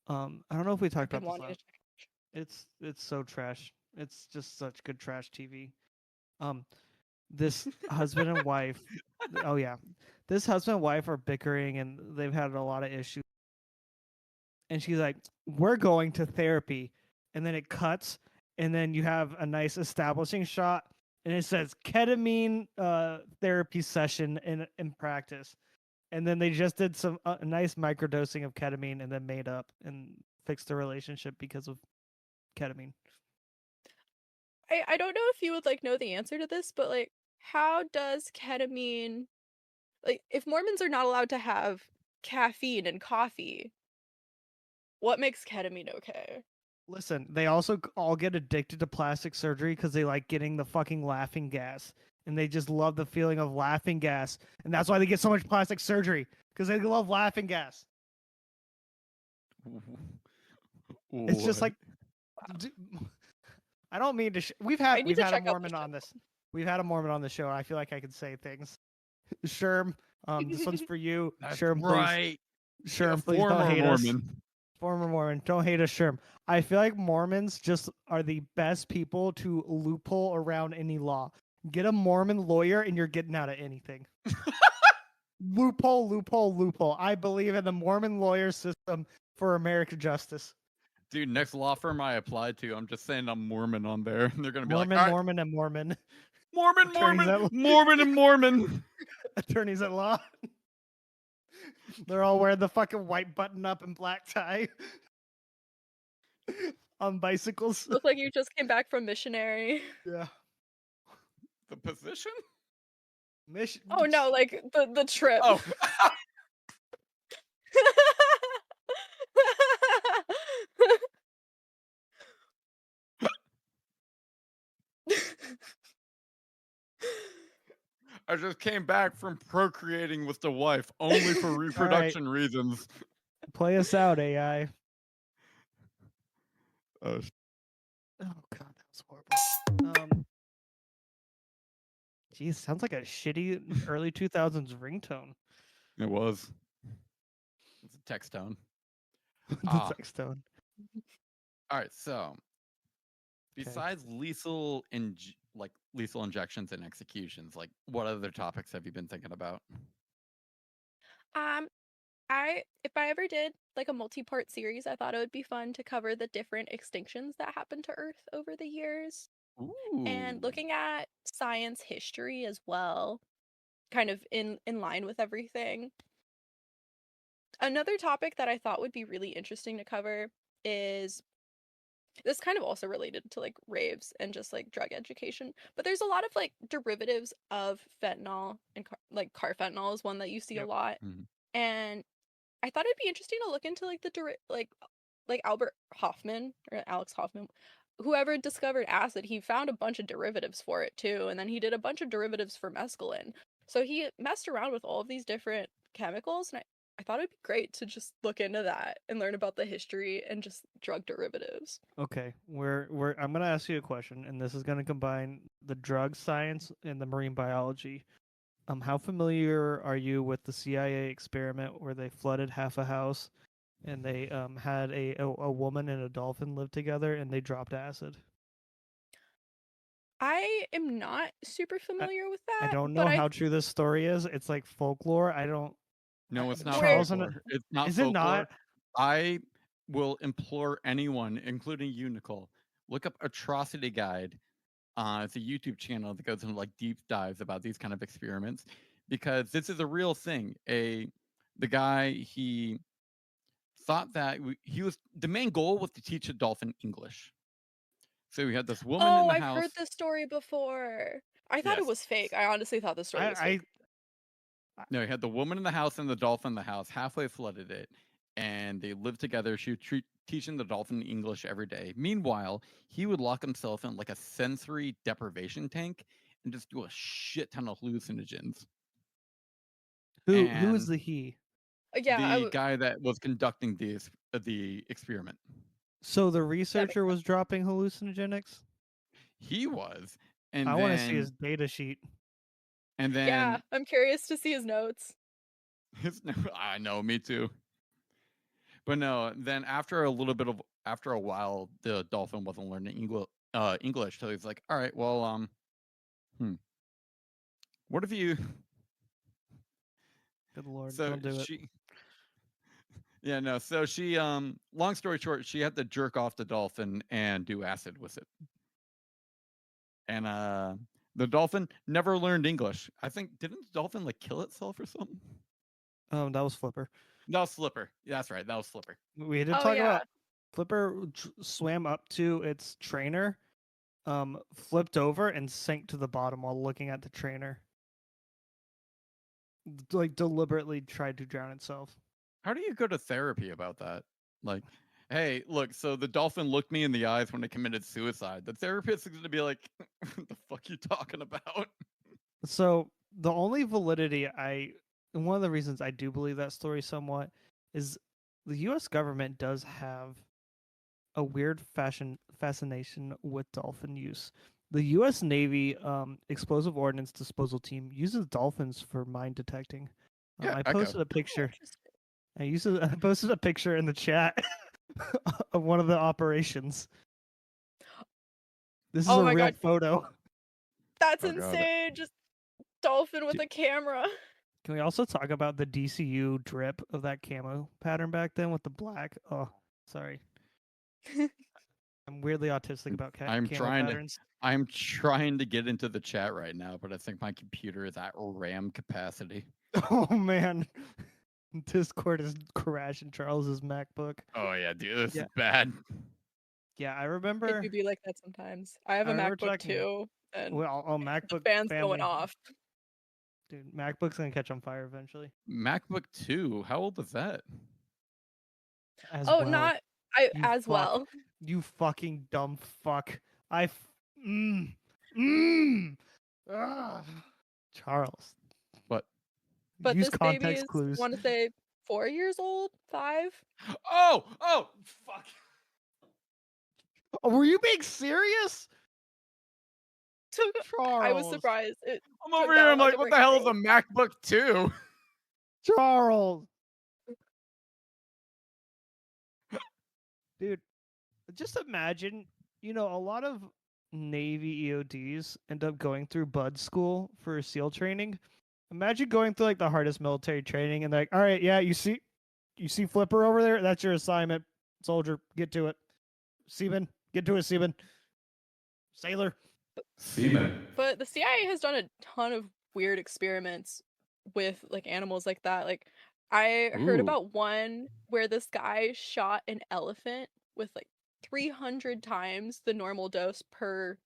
I don't know if we I've talked been about this wanting last. It's so trash. It's just such good trash TV. This husband and wife. Oh yeah, this husband and wife are bickering and they've had a lot of issues. And she's like, "We're going to therapy," and then it cuts, and then you have a nice establishing shot, and it says ketamine therapy session in practice, and then they just did some nice microdosing of ketamine and then made up and fixed the relationship because of ketamine. I don't know if you would like know the answer to this, but like, how does ketamine, like, if Mormons are not allowed to have caffeine and coffee, what makes ketamine okay? Listen, they also all get addicted to plastic surgery because they like getting the fucking laughing gas, and they just love the feeling of laughing gas, and that's why they get so much plastic surgery because they love laughing gas. It's just like, I don't mean to. We've I had need to a check out Mormon the on this. We've had a Mormon on the show. I feel like I can say things. Sherm, this one's for you. That's Sherm, please. right. Sherm, please Former don't hate Mormon. us. Former Mormon, don't hate us, Sherm. I feel like Mormons just are the best people to loophole around any law. Get a Mormon lawyer, and you're getting out of anything. Loophole, loophole, loophole. I believe in the Mormon lawyer system for American justice. Dude, next law firm I applied to, I'm just saying I'm Mormon on there. And they're gonna be Mormon, like, all right, Mormon, and Mormon. Mormon, Attorneys Mormon, at- Mormon, and Mormon. Attorneys at law. They're all wearing the fucking white button up and black tie on bicycles. Look like you just came back from missionary. Yeah. The position? Mission. Oh no, like the trip. Oh. I just came back from procreating with the wife only for reproduction reasons. Play us out, AI. Oh, Oh god, that was horrible. Geez, sounds like a shitty early 2000s ringtone. it was. It's a text tone. The Ah. text tone. All right, so besides lethal injections and executions, like what other topics have you been thinking about? If I ever did like a multi-part series, I thought it would be fun to cover the different extinctions that happened to Earth over the years. And Ooh. looking at science history as well, kind of in line with everything. Another topic that I thought would be really interesting to cover is this kind of also related to like raves and just like drug education, but there's a lot of like derivatives of fentanyl and like carfentanil is one that you see a lot. Mhm. And I thought it'd be interesting to look into like the like Albert Hoffman or Alex Hoffman, whoever discovered acid. He found a bunch of derivatives for it too, and then he did a bunch of derivatives for mescaline. So he messed around with all of these different chemicals, and I thought it'd be great to just look into that and learn about the history and just drug derivatives. Okay, I'm gonna ask you a question, and this is gonna combine the drug science and the marine biology. How familiar are you with the CIA experiment where they flooded half a house, and they had a woman and a dolphin live together, and they dropped acid? I am not super familiar with that. I don't but know how true this story is. It's like folklore. I don't. No, it's not Charles folklore. and It's not is folklore. it not? I will implore anyone, including you, Nicole, look up Atrocity Guide. It's a YouTube channel that goes into like deep dives about these kind of experiments. because this is a real thing. The guy, he thought that the main goal was to teach a dolphin English. So we had this woman in Oh, the I've house. heard this story before. I thought it Yes. was fake. I honestly thought the story was fake. No, he had the woman in the house and the dolphin in the house, halfway flooded it, and they lived together. She would teaching the dolphin English every day. Meanwhile, he would lock himself in like a sensory deprivation tank and just do a shit ton of hallucinogens. Who is And the he? Yeah, the guy that was conducting the experiment. So the researcher was dropping hallucinogenics? He was. And I then, want to see his data sheet. And then yeah, I'm curious to see his notes. I know, me too. But no, then after a while, the dolphin wasn't learning English. So he's like, all right, well, what if you? Good Lord, So don't do it. Yeah, no. So she, long story short, she had to jerk off the dolphin and do acid with it. And the dolphin never learned English. I think, didn't the dolphin like kill itself or something? That was Flipper. That was Flipper. Yeah, that's right. That was Flipper. We had to talk about Flipper swam up to its trainer, flipped over and sank to the bottom while looking at the trainer. Like deliberately tried to drown itself. How do you go to therapy about that? Like, hey, look, so the dolphin looked me in the eyes when it committed suicide. The therapist is going to be like, what the fuck you talking about? So the only validity and one of the reasons I do believe that story somewhat is the U.S. government does have a weird fascination with dolphin use. The U.S. Navy explosive ordnance disposal team uses dolphins for mine detecting. Yeah, I posted a picture. I posted a picture in the chat of one of the operations. This is a real photo. That's insane. Just dolphin with a camera. Can we also talk about the DCU drip of that camo pattern back then with the black? Oh, sorry. I'm weirdly autistic about camo patterns. I'm trying to get into the chat right now, but I think my computer is at RAM capacity. Oh man. Discord is crashing Charles's MacBook. Oh yeah, dude, this is bad. Yeah, I remember. It could be like that sometimes. I have a MacBook too, and MacBook the fan's family. going off. Dude, MacBook's gonna catch on fire eventually. MacBook 2, how old is that? Well. You fucking dumb fuck. Charles. What? But use this baby context is, clues. want to say 4 years old, 5. Oh, fuck. Oh, were you being serious? I was surprised. I'm over here. I'm like, what the hell is a MacBook 2? Charles. Dude, just imagine, a lot of Navy EODs end up going through Bud School for SEAL training. Imagine going through like the hardest military training and like, all right, yeah, you see Flipper over there? That's your assignment. Soldier, get to it. Seaman, get to it, Seaman. Sailor. Seaman. But the CIA has done a ton of weird experiments with like animals like that. Like I heard about one where this guy shot an elephant with like 300 times the normal dose per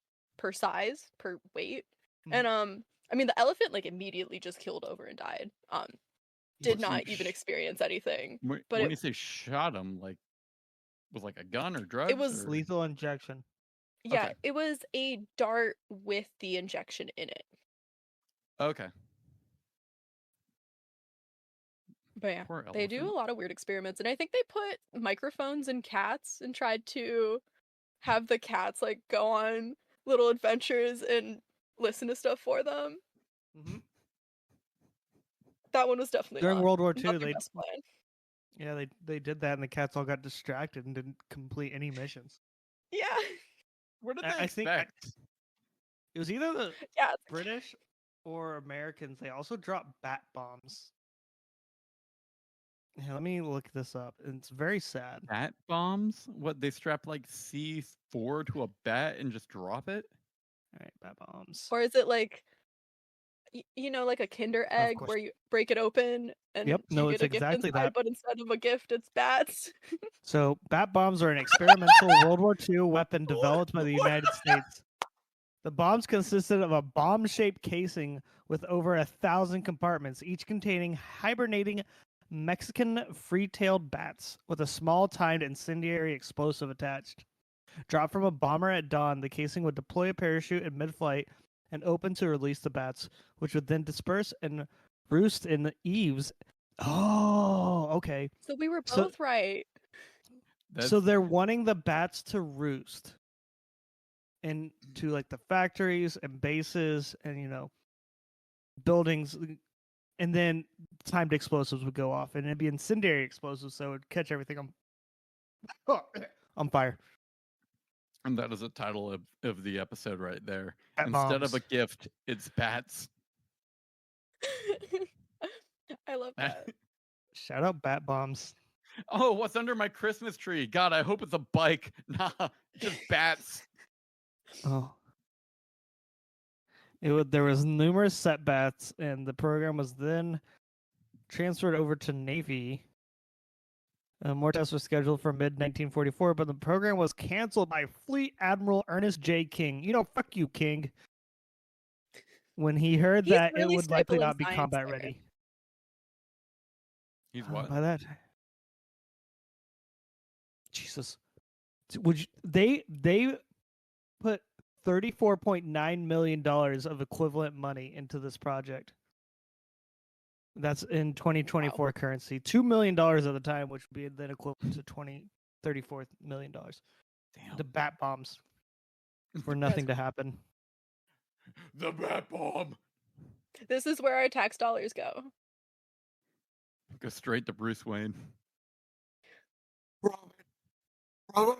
size, per weight. And I mean the elephant like immediately just keeled over and died. Did not even experience anything. But when you say shot him, like was like a gun or drugs? It was lethal injection. Yeah, Okay. it was a dart with the injection in it. Okay. But yeah, they do a lot of weird experiments, and I think they put microphones in cats and tried to have the cats like go on little adventures and listen to stuff for them. Mm-hmm. That one was definitely during World War II. They did that, and the cats all got distracted and didn't complete any missions. Yeah. What did they expect? It was either the British or Americans. They also dropped bat bombs. Yeah, let me look this up. It's very sad. Bat bombs? What, they strap like C4 to a bat and just drop it? All right, bat bombs. Or is it like You know, like a Kinder Of egg course. where you break it open and Yep, you no, get it's a gift exactly inside, that. but instead of a gift, it's bats. So bat bombs are an experimental World War II weapon developed by the United States. The bombs consisted of a bomb-shaped casing with over 1,000 compartments, each containing hibernating Mexican free-tailed bats with a small timed incendiary explosive attached. Dropped from a bomber at dawn, the casing would deploy a parachute in mid-flight and open to release the bats, which would then disperse and roost in the eaves. Oh, okay. So we were So- both right. So they're wanting the bats to roost into like the factories and bases and buildings, and then timed explosives would go off and it'd be incendiary explosives, so it would catch everything on fire. And that is the title of the episode right there. Bat Instead of bombs. a gift, it's bats. I love that. Shout out bat bombs. Oh, what's under my Christmas tree? God, I hope it's a bike. Nah, just bats. Oh, there was numerous setbacks, and the program was then transferred over to Navy. More tests were scheduled for mid 1944, but the program was canceled by Fleet Admiral Ernest J. King. Fuck you, King. When he heard He's that really it would likely stifling not be science combat there. ready. He's what? By that, Jesus, would you, they put $34.9 million of equivalent money into this project. That's in 2024 currency. $2 million at the time, which would be then equivalent to $34 million. Damn. The bat bombs for nothing to happen. The bat bomb. This is where our tax dollars go. Go straight to Bruce Wayne. Robin!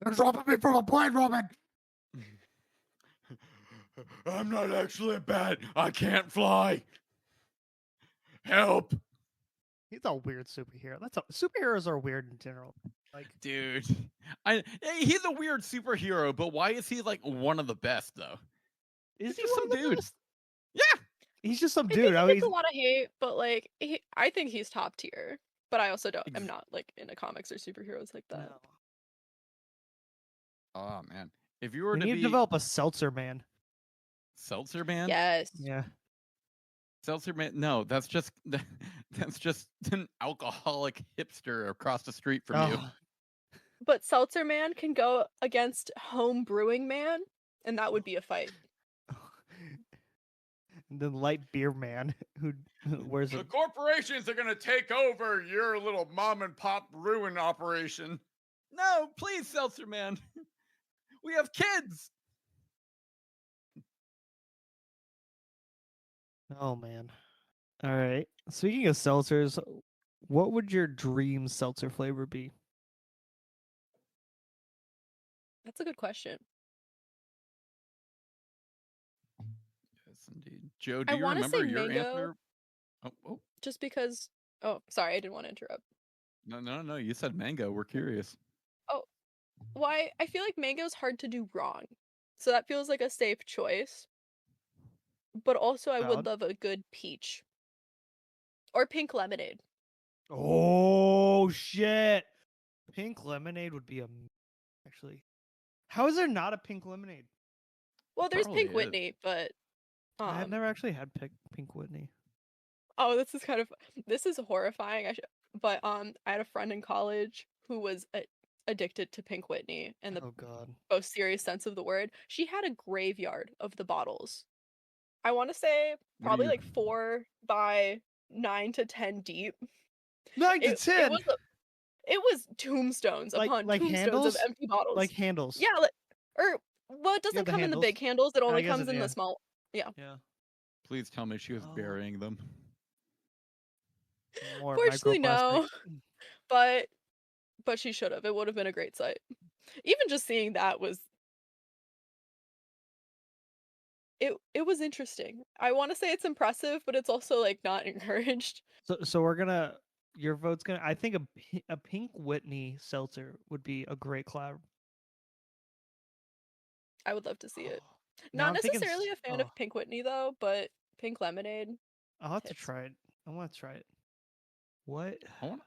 They're dropping me from a plane, Robin! I'm not actually a bat. I can't fly. Help. He's a weird superhero. Superheroes are weird in general. Like, Dude. He's a weird superhero, but why is he like one of the best though? is he just one some of the dude. best? Yeah. He's just some I dude. think I he mean, gets a lot of hate, but like, I think he's top tier. But I also don't. I'm Ex- not like into comics or superheroes like that. no. Oh man. If you were We to need be to develop a seltzer man. Seltzer Man? Yes. Yeah. Seltzer Man? No, that's just an alcoholic hipster across the street from you. Oh, But Seltzer Man can go against Home Brewing Man, and that would be a fight. and then light beer man who wears a The corporations are gonna take over your little mom and pop ruin operation. No, please, Seltzer Man. We have kids. Oh man. All right. Speaking of seltzers, what would your dream seltzer flavor be? That's a good question. Yes, indeed. Joe, I do you wanna remember say your mango. answer? Oh, Just because. Oh, sorry, I didn't want to interrupt. no. You said mango. We're curious. Why? I feel like mango's hard to do wrong, so that feels like a safe choice. But also, I would Valid. love a good peach or pink lemonade. Oh shit. Pink lemonade would be actually. How is there not a pink lemonade? Well, there's Probably Pink is. Whitney, but I had never actually had pink Whitney. oh, this is horrifying. But I had a friend in college who was addicted to Pink Whitney in the Oh god. most serious sense of the word. She had a graveyard of the bottles. I want to say What do probably you- like 4 by 9 to 10 deep. 9 to It 10. it was tombstones Like upon tombstones handles? of empty bottles. Like handles. Yeah, well, it doesn't the come in the handles. big handles. It I only guess comes in yeah. the small. Yeah. Please tell me she was Oh. burying them. More Fortunately, no. microplastic. But she should have. It would have been a great sight. Even just seeing that was it was interesting. I want to say it's impressive, but it's also like not encouraged. So we're gonna. Your vote's gonna. I think a pink Whitney seltzer would be a great collab. I would love to see it. Now Not I'm thinking necessarily a fan oh, of Pink Whitney though, but pink lemonade. I'll have to Hits. try it. I want to try it. What? I want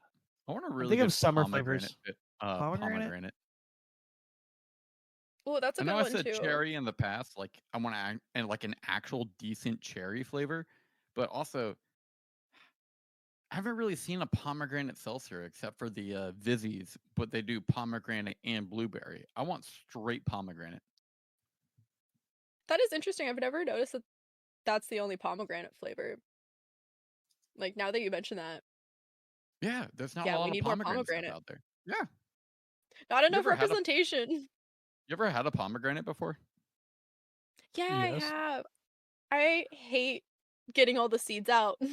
a I'm really thinking good of summer pomegranate. flavors. Pomegranate? Pomegranate. Oh, that's a I good know I one said too. cherry in the past. Like I want to and like an actual decent cherry flavor, but also I haven't really seen a pomegranate seltzer except for the Vizzies, but they do pomegranate and blueberry. I want straight pomegranate. That is interesting. I've never noticed that that's the only pomegranate flavor. Like now that you mention that, Yeah, there's not a yeah, lot we of need more pomegranate stuff pomegranate. out there. Yeah, Not you enough ever had a representation. you ever had a pomegranate before? Yeah, I Yes. have. I hate getting all the seeds out It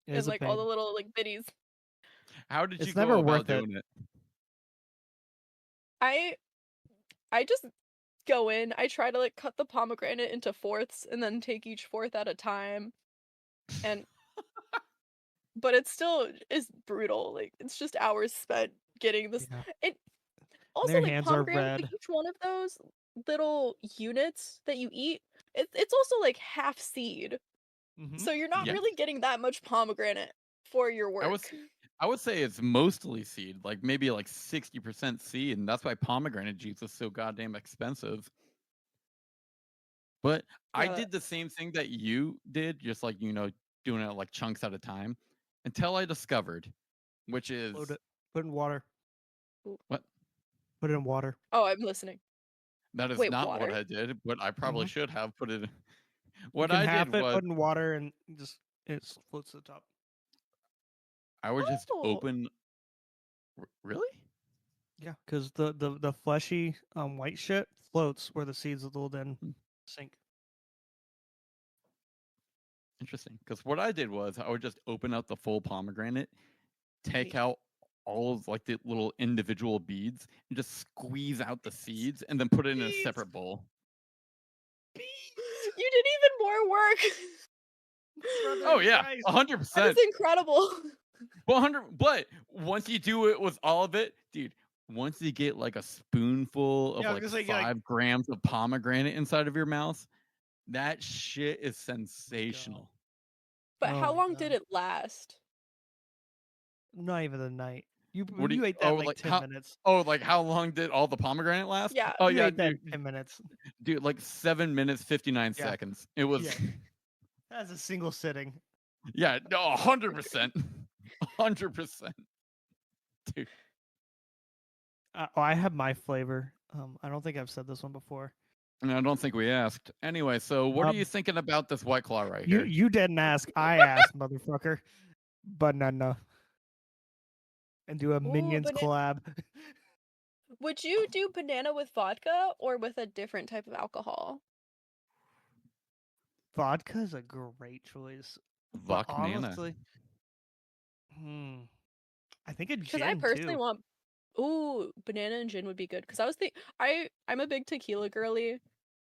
and is a like all the pain. little like bitties. How did you It's go never about worth it. doing it? I I just go in. I try to like cut the pomegranate into fourths and then take each fourth at a time. And but it still is brutal. Like it's just hours spent getting this. Yeah. It also Their like hands are pomegranate, like red. each one of those little units that you eat, it's also like half seed. Mm-hmm. So you're not Yes. really getting that much pomegranate for your I work. would say it's mostly seed, like maybe like 60% seed, and that's why pomegranate juice is so goddamn expensive. But I Yeah, did the same thing that you did, just like doing it like chunks at a time, until I discovered, which is Load it. Put in water. what Put it in water. Oh, I'm listening. that is Wait, not what water? I did, but I probably Mhm. should have put it. You What can I half did it, was put in water, and just it floats to the top. I would just Oh, open. Really? Yeah, because the fleshy white shit floats where the seeds will then Hmm. sink. Interesting. Because what I did was I would just open up the full pomegranate, take Hey. out all of like the little individual beads, and just squeeze out the seeds, and then put it in a Beads! separate bowl. you did even more work. Brother Oh in yeah, Christ. 100%. That is incredible. 100. But once you do it with all of it, dude, once you get like a spoonful of Yeah, I was like gonna say, like, 5 grams of pomegranate inside of your mouth, that shit is God. sensational. But Oh how my long God. did it last? Not even a night. You What do you? you ate that Oh, in like like 10 how? minutes. Oh, like how long did all the pomegranate last? Yeah. Oh You yeah, ate that in dude, 10 minutes. dude, like 7 minutes 59 Yeah. seconds. It was, Yeah. That's a single sitting. yeah, no, 100%, 100%, dude. Oh, I have my flavor. I don't think I've said this one before. And I don't think we asked. Anyway, so what are you Um, thinking about this White Claw right You here? you didn't ask. I asked, motherfucker. Banana. And do a Minions collab. Would you do banana with vodka or with a different type of alcohol? Vodka is a great choice. But Vodka-nana. honestly, I think a Because I gin personally too. want banana and gin would be good. Because I'm a big tequila girly,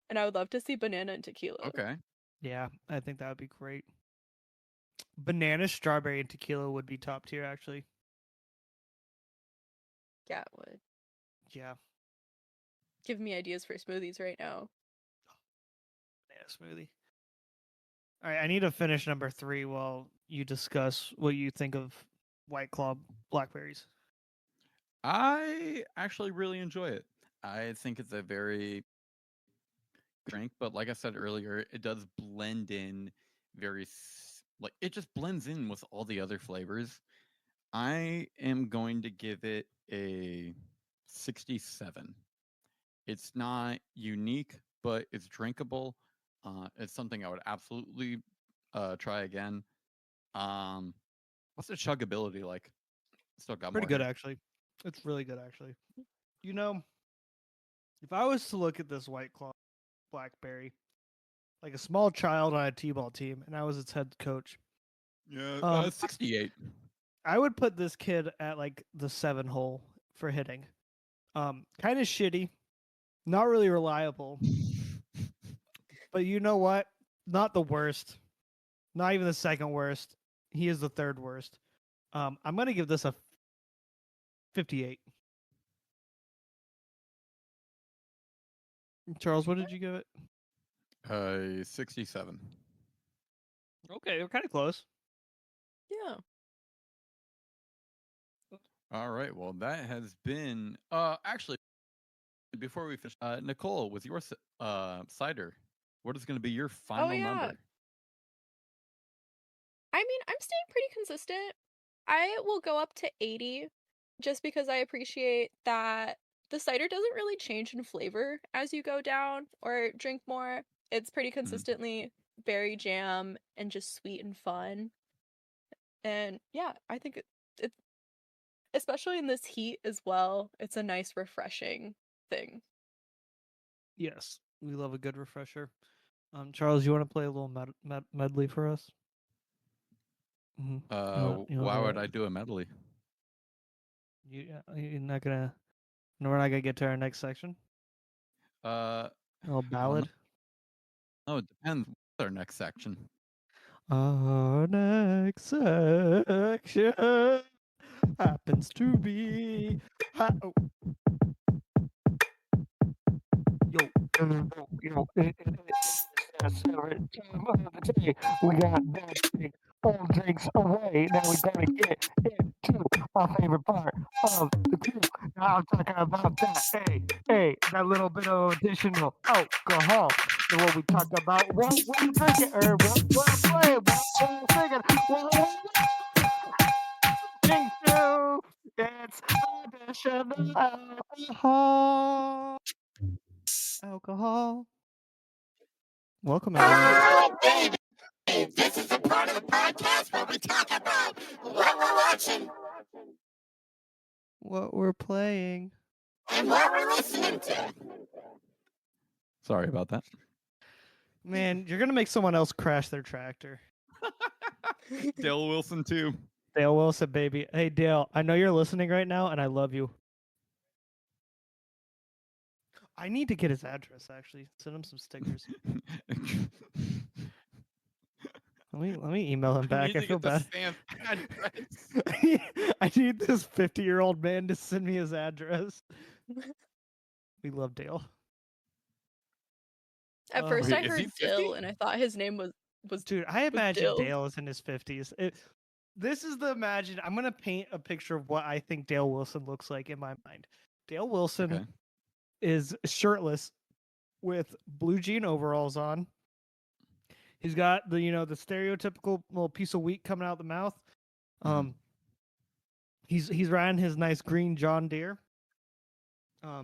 and I would love to see banana and tequila. Okay. Yeah, I think that would be great. Banana, strawberry, and tequila would be top tier, actually. Yeah, it would. Yeah, Give me ideas for smoothies right now. banana smoothie. All right, I need to finish number 3 while you discuss what you think of White Claw Blackberries. I actually really enjoy it. I think it's a very drink, but like I said earlier, it does blend in like it just blends in with all the other flavors. I am going to give it a 67. It's not unique, but it's drinkable. It's something I would absolutely try again. What's the chuggability like? Still got Pretty more good, here. actually. It's really good, actually. You know, if I was to look at this White Claw Blackberry, like a small child on a t-ball team, and I was its head coach, Yeah, 68. I would put this kid at like the 7 hole for hitting. Kind of shitty, not really reliable, but you know what? Not the worst, not even the second worst. He is the third worst. I'm gonna give this a 58. Charles, what did you give it? 67. Okay, we're kind of close. Yeah. All right. Well, that has been actually before we finish, Nicole, with your cider, what is going to be your final yeah. number? I mean, I'm staying pretty consistent. I will go up to 80 just because I appreciate that the cider doesn't really change in flavor as you go down or drink more. It's pretty consistently berry jam and just sweet and fun. And yeah, I think it especially in this heat as well, it's a nice refreshing thing. Yes, we love a good refresher. Charles, you want to play a little medley for us? Mm-hmm. Why would I do a medley? You're not gonna. No, we're not gonna get to our next section. A little ballad. No, it depends. What's our next section? Our next section happens to be. Yo, it's favorite time of the day. We got that big old drinks away. Now we gotta get into our favorite part of the crew. Now I'm talking about that. Hey, that little bit of additional alcohol. And what we talk about, what we're drinking, or what we're playing, what we're singing, what we're listening to. It's additional alcohol. Alcohol. Welcome, everyone. Baby, this is the part of the podcast where we talk about what we're watching What we're playing. and what we're listening to. Sorry about that. Man, you're gonna make someone else crash their tractor. Dale Wilson too. Dale Wilson, baby. Hey, Dale, I know you're listening right now, and I love you. I need to get his address, actually. Send him some stickers. Let me email him back. I feel bad. I need this 50-year-old man to send me his address. We love Dale. At first, Wait, I heard Dill, and I thought his name was Dude, I imagine Dill. Dale is in his 50s. This is the imagine. I'm gonna paint a picture of what I think Dale Wilson looks like in my mind. Dale Wilson is shirtless with blue jean overalls on. He's got the the stereotypical little piece of wheat coming out the mouth. He's riding his nice green John Deere. I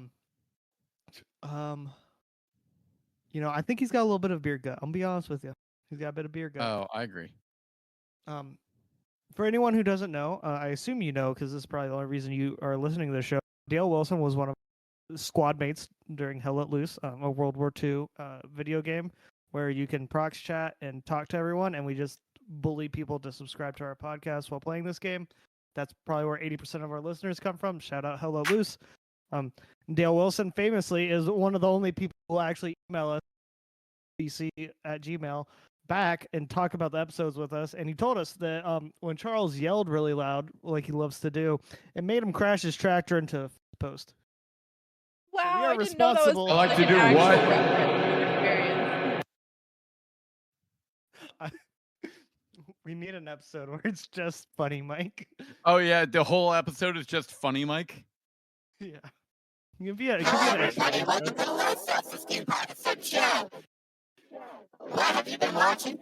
think he's got a little bit of beer gut. I'll be honest with you. He's got a bit of beer gut. Oh, I agree. For anyone who doesn't know, I assume you know because this is probably the only reason you are listening to the show. Dale Wilson was one of squad mates during Hell Let Loose, a World War II video game where you can prox chat and talk to everyone, and we just bully people to subscribe to our podcast while playing this game. That's probably where 80% of our listeners come from. Shout out Hell Let Loose. Dale Wilson famously is one of the only people who actually email us bc@gmail back and talk about the episodes with us, and he told us that when Charles yelled really loud like he loves to do, it made him crash his tractor into a post. Wow, so I didn't know that was I like to do an what? experience. We need an episode where it's just funny, Mike. Oh yeah, the whole episode is just funny, Mike. Yeah. It could be an Everybody, welcome to the Low Seltz-Esteem Podcast show. What have you been watching?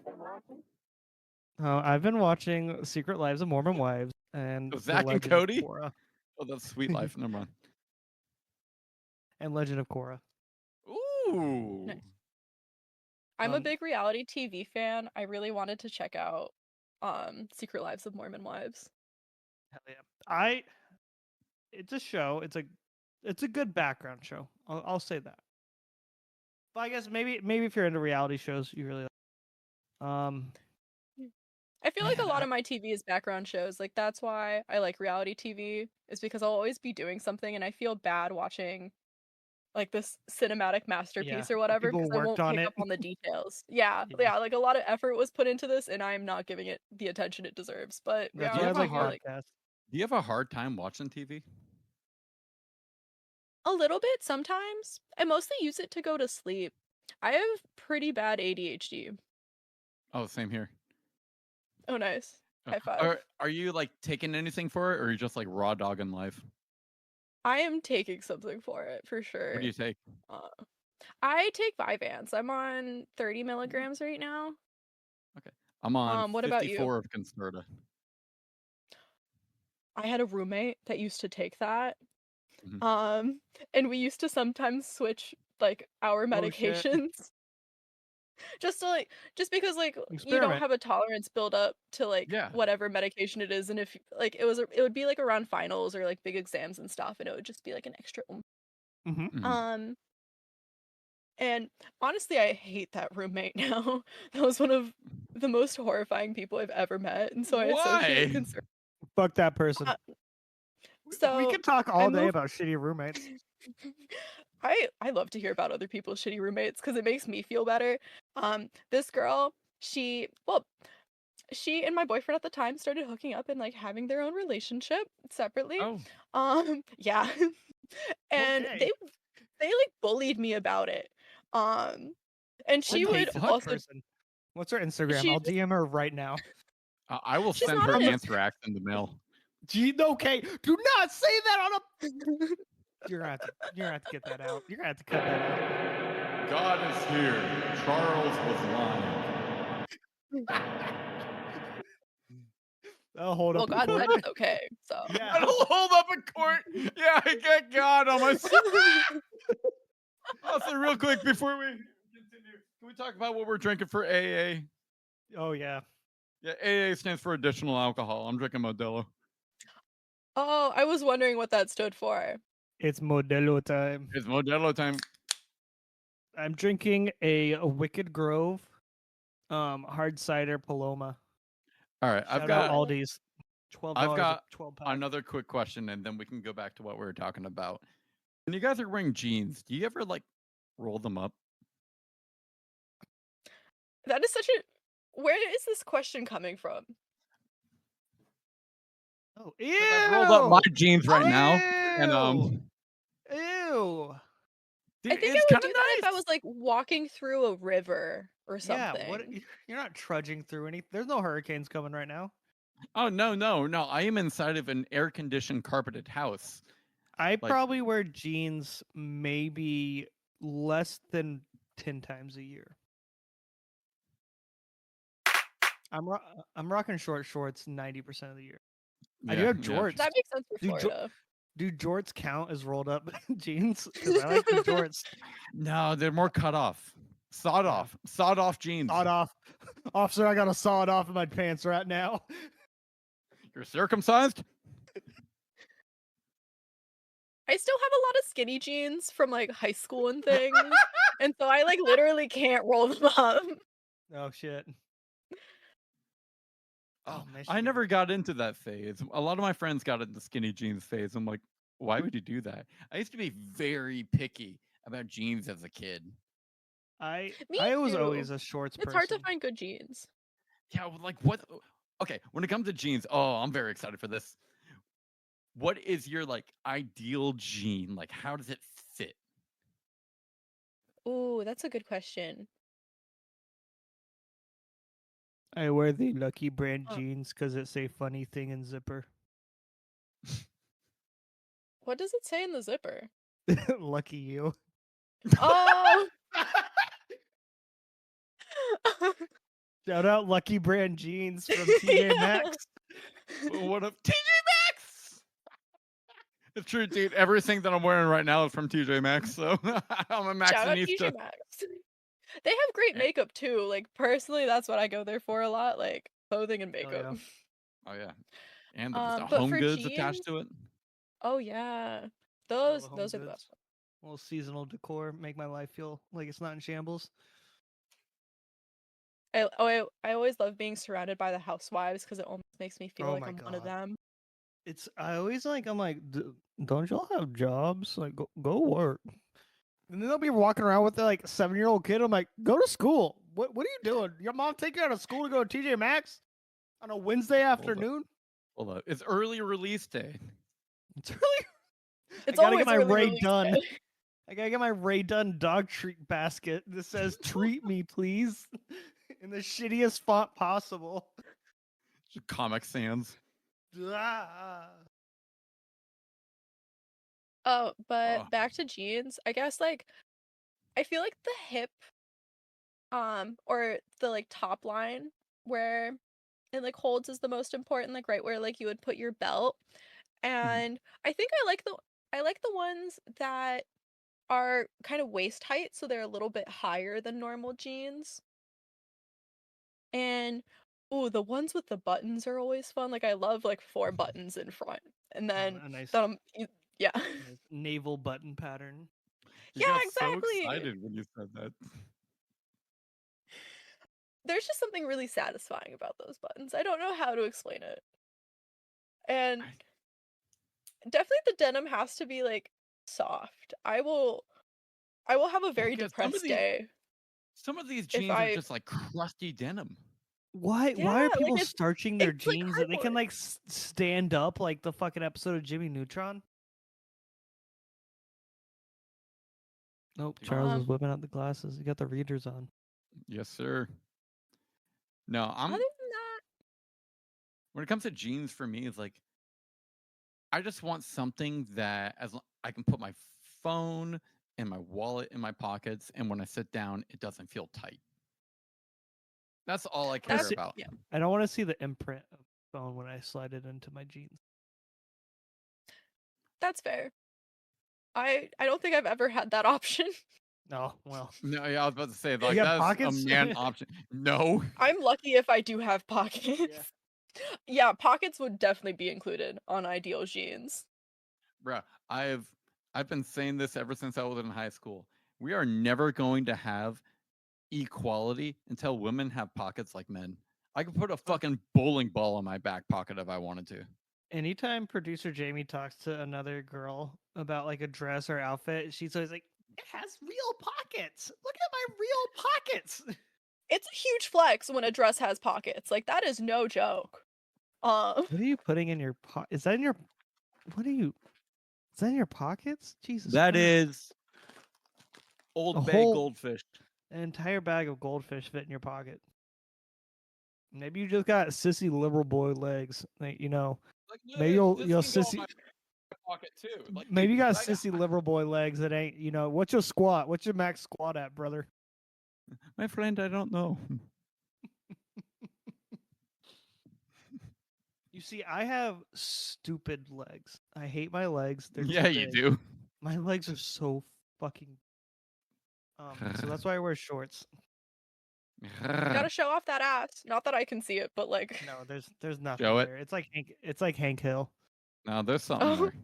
I've been watching Secret Lives of Mormon Wives and Zach The and Legend of Cody? Korra. Oh, that's Sweet Life. Never mind. And Legend of Korra. Ooh. Nice. I'm a big reality TV fan. I really wanted to check out Secret Lives of Mormon Wives. Hell yeah. It's a show. It's a good background show. I'll say that. But I guess maybe if you're into reality shows, you really like. I feel like a lot of my TV is background shows. Like that's why I like reality TV, is because I'll always be doing something and I feel bad watching like this cinematic masterpiece or whatever because I won't pick up on the details. Yeah, like a lot of effort was put into this and I'm not giving it the attention it deserves. But do you have a hard time watching TV? A little bit sometimes. I mostly use it to go to sleep. I have pretty bad ADHD. Oh, same here. Oh, nice. High five. Are you like taking anything for it, or are you just like raw dogging life? I am taking something for it for sure. What do you take? I take Vyvanse. I'm on 30 milligrams right now. I'm on What about you? 54 of Concerta. I had a roommate that used to take that. Mhm. And we used to sometimes switch like our Oh, shit. medications. Just because like you don't Experiment. have a tolerance build up to like Yeah. whatever medication it is, and if like it would be like around finals or like big exams and stuff, and it would just be like an extra. Mm-hmm. And honestly, I hate that roommate now. That was one of the most horrifying people I've ever met, and so I associate Why? concern. Fuck that person. We So could talk I all day moved- about shitty roommates. I love to hear about other people's shitty roommates because it makes me feel better. This girl, she and my boyfriend at the time started hooking up and like having their own relationship separately. Oh, Yeah. And Okay. they like bullied me about it. And she What would the fuck also person? What's her Instagram? she I'll just- DM her right now. I will She's send not her on the- anthrax in the mail. Gee, okay. Do not say that on a. You're gonna have to get that out. You're gonna have to cut that out. God is here. Charles was lying. I'll hold well, up. in God court. said it's okay. So Yeah. I'll hold up in court. Yeah, I get God on my side. Also, real quick before we continue, can we talk about what we're drinking for AA? Oh yeah. Yeah, AA stands for additional alcohol. I'm drinking Modelo. Oh, I was wondering what that stood for. It's Modelo time. It's Modelo time. I'm drinking a Wicked Grove, hard cider Paloma. All right, Shout I've out got Aldi's. $12. I've got 12 pack. another quick question, and then we can go back to what we were talking about. When you guys are wearing jeans, do you ever like roll them up? That is such a. Where is this question coming from? Oh, 'Cause I've rolled up my ew! jeans right now, and Ew. I think I it's would kinda do that if I nice. was like walking through a river or Yeah, something. what? You're not trudging through any. There's no hurricanes coming right now. Oh no! I am inside of an air-conditioned, carpeted house. I Like- probably wear jeans maybe less than 10 times a year. I'm rocking short shorts 90% of the year. I do have jorts. That makes sense for Dude, Florida. Do jorts count as rolled up jeans? Because I like the jorts. No, they're more cut off, sawed off jeans. Sawed off. Officer, I got a sawed off in my pants right now. You're circumcised? I still have a lot of skinny jeans from like high school and things, and so I like literally can't roll them up. Oh shit. Oh, I Michigan. never got into that phase. A lot of my friends got into skinny jeans phase. I'm like, why would you do that? I used to be very picky about jeans as a kid. I Me was too. always a shorts It's person. hard to find good jeans. Yeah, well, like what? Okay, when it comes to jeans, oh, I'm very excited for this. What is your like ideal jean? Like, how does it fit? Ooh, that's a good question. I wear the Lucky Brand Oh. jeans because it's a funny thing in zipper. What does it say in the zipper? Lucky you. Oh. Shout out Lucky Brand jeans from TJ Maxx. Well, what up, TJ Maxx? It's true, dude. Everything that I'm wearing right now is from TJ Maxx, so I'm a Shout out Maxxinista. TJ Maxx. They have great makeup too. Like personally, that's what I go there for a lot. Like clothing and Hell yeah. makeup. Oh yeah, and the But home for goods attached jeans- to it. Oh yeah, All those the home are the goods. best. Little seasonal decor, make my life feel like it's not in shambles. I always love being surrounded by the housewives because it almost makes me feel Oh like my I'm one of God. them. I'm like, don't y'all have jobs? Like, go work. And then they'll be walking around with their like 7-year-old kid. I'm like, go to school. What are you doing? Your mom take you out of school to go to TJ Maxx on a Wednesday afternoon? Hold up, it's early release day. It's really. It's gotta always get my early Ray release done. day. I gotta get my Ray Dunn dog treat basket that says "Treat me, please," in the shittiest font possible. Comic Sans. Ah. Oh, but Oh. back to jeans. I guess like I feel like the hip or the like top line where it like holds is the most important, like right where like you would put your belt. And I think I like the ones that are kind of waist height, so they're a little bit higher than normal jeans. And ooh, the ones with the buttons are always fun. Like I love like 4 buttons in front. And then A nice, yeah. nice naval button pattern. You Yeah, got so exactly. excited when you said that. There's just something really satisfying about those buttons. I don't know how to explain it. And definitely the denim has to be like soft. I will have a very Yeah, depressed day some of these if jeans are just like crusty denim. Why Yeah, are like people starching their it's like jeans that they can cardboard. like stand up like the fucking episode of Jimmy Neutron? Nope, Charles is whipping out the glasses. He got the readers on. Yes, sir. No, Other than that, when it comes to jeans for me, it's like I just want something that I can put my phone and my wallet in my pockets, and when I sit down, it doesn't feel tight. That's all I care that's about. yeah. I don't want to see the imprint of the phone when I slide it into my jeans. That's fair. I don't think I've ever had that option. No, well, No, yeah, I was about to say like you have that's pockets? a man option. No, I'm lucky if I do have pockets. Yeah, pockets would definitely be included on ideal jeans. bruh. I've been saying this ever since I was in high school. We are never going to have equality until women have pockets like men. I could put a fucking bowling ball in my back pocket if I wanted to. Anytime producer Jamie talks to another girl about like a dress or outfit, she's always like, "It has real pockets. Look at my real pockets." It's a huge flex when a dress has pockets. Like that is no joke. What are you putting in your pocket? Is that in your? What are you? Is that in your pockets? Jesus. That Christ. is Old Bay goldfish. An entire bag of goldfish fit in your pocket. Maybe you just got sissy liberal boy legs. Like, you know, Like, maybe you'll sissy. Pocket too. Like, Maybe you got I sissy liberal boy legs that ain't. You know, what's your squat? What's your max squat at, brother? My friend, I don't know. You see, I have stupid legs. I hate my legs. They're Yeah, too you big. do. My legs are so fucking. So that's why I wear shorts. Gotta show off that ass. Not that I can see it, but like No, there's nothing Show it. there. It's like Hank Hill. No, there's something Oh. there.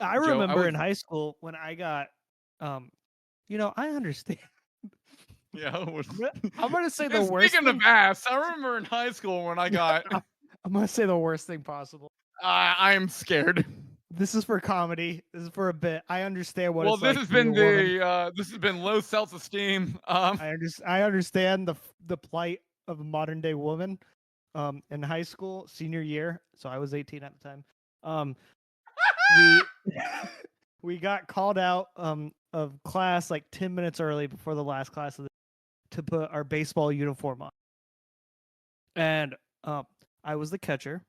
I Joe, I remember would- in high school when I got, you know, I understand. Yeah, I'm gonna say the worst. Speaking of ass, I remember in high school when I got. I'm gonna say the worst thing possible. I'm scared. This is for comedy. This is for a bit. I understand what Well, it's this like has to be a been woman. this has been low self-esteem. I understand the plight of a modern day woman. In high school, senior year, so I was 18 at the time. We got called out of class like 10 minutes early before the last class to put our baseball uniform on. And I was the catcher.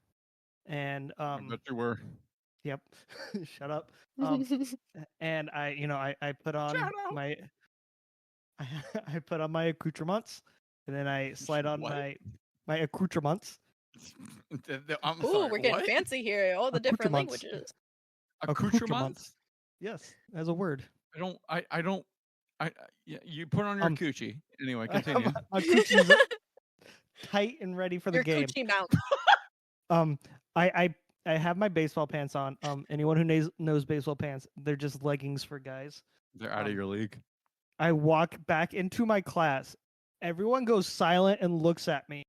And I bet you were. yep. Shut up. And I put on my I put on my accoutrements, and then I slide on What? my accoutrements. I'm ooh, sorry, we're getting what? fancy here. All the different Accoutrements. languages. Accoutrements? Yes, as a word. Yeah, you put on your coochie. Anyway, continue. My coochie's tight and ready for the Your game. coochie mount. I have my baseball pants on. Anyone who knows baseball pants, they're just leggings for guys. They're out of your league. I walk back into my class. Everyone goes silent and looks at me.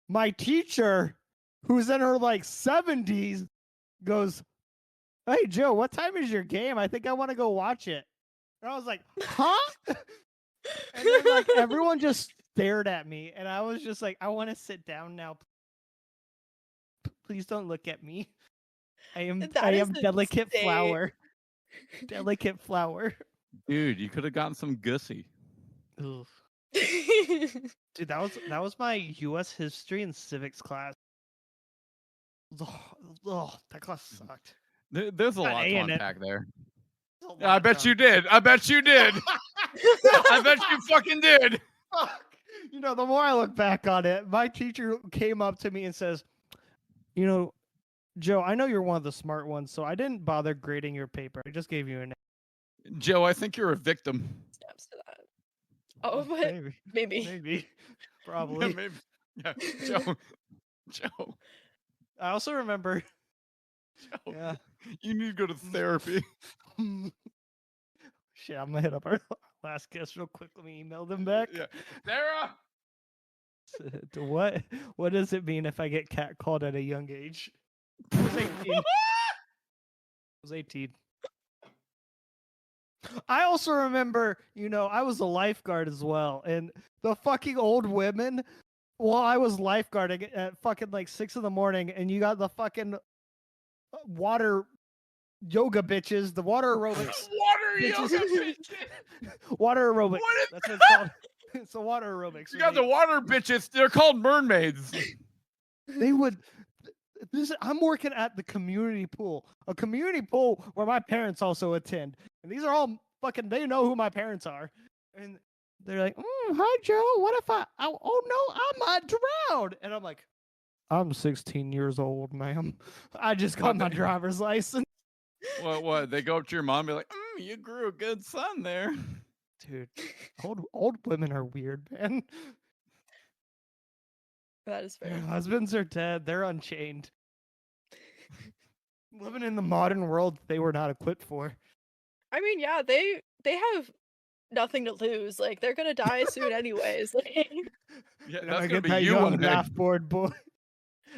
My teacher, who's in her like 70s, goes, "Hey Joe, what time is your game? I think I want to go watch it." And I was like, "Huh?" And then like everyone just stared at me, and I was just like, "I want to sit down now. Please don't look at me. I am delicate flower." Delicate flower. Dude, you could have gotten some gussy. Ugh. Dude, that was my U.S. history and civics class. Oh, that class sucked. There's a Got lot A to in it. unpack there. There's a Yeah, I lot bet to you did. I bet you did. I bet you fucking did. Fuck. You know, the more I look back on it, my teacher came up to me and says, "You know, Joe, I know you're one of the smart ones, so I didn't bother grading your paper. I just gave you an A." Joe, I think you're a victim. Steps to that. Oh, but Maybe, maybe. maybe, Yeah, probably. maybe. Yeah, Joe. Joe. I also remember. Joe. Yeah. You need to go to therapy. Shit, I'm gonna hit up our last guest real quick. Let me email them back. Yeah. Sarah. To what? What does it mean if I get catcalled at a young age? I was 18. I was 18. I also remember, you know, I was a lifeguard as well, and the fucking old women. While I was lifeguarding at fucking like 6 in the morning, and you got the fucking water yoga bitches, the water aerobics. Water Bitches. yoga bitches. Water aerobics. What is That's what it's called. It's the water aerobics. You got the water bitches. They're called mermaids. They would. I'm working at the community pool, a community pool where my parents also attend, and these are all fucking. They know who my parents are, and they're like, "Hi, Joe. What if oh no, I might drown?" And I'm like, "I'm 16 years old, ma'am. I just got my driver's license." What? They go up to your mom and be like, you grew a good son there. Dude, old women are weird, man. That is Their fair. husbands are dead. They're unchained. Living in the modern world they were not equipped for. I mean, yeah, they have nothing to lose. Like they're gonna die soon anyways. Like, Yeah, Then that's I gonna get be that you young one day. laugh board boy.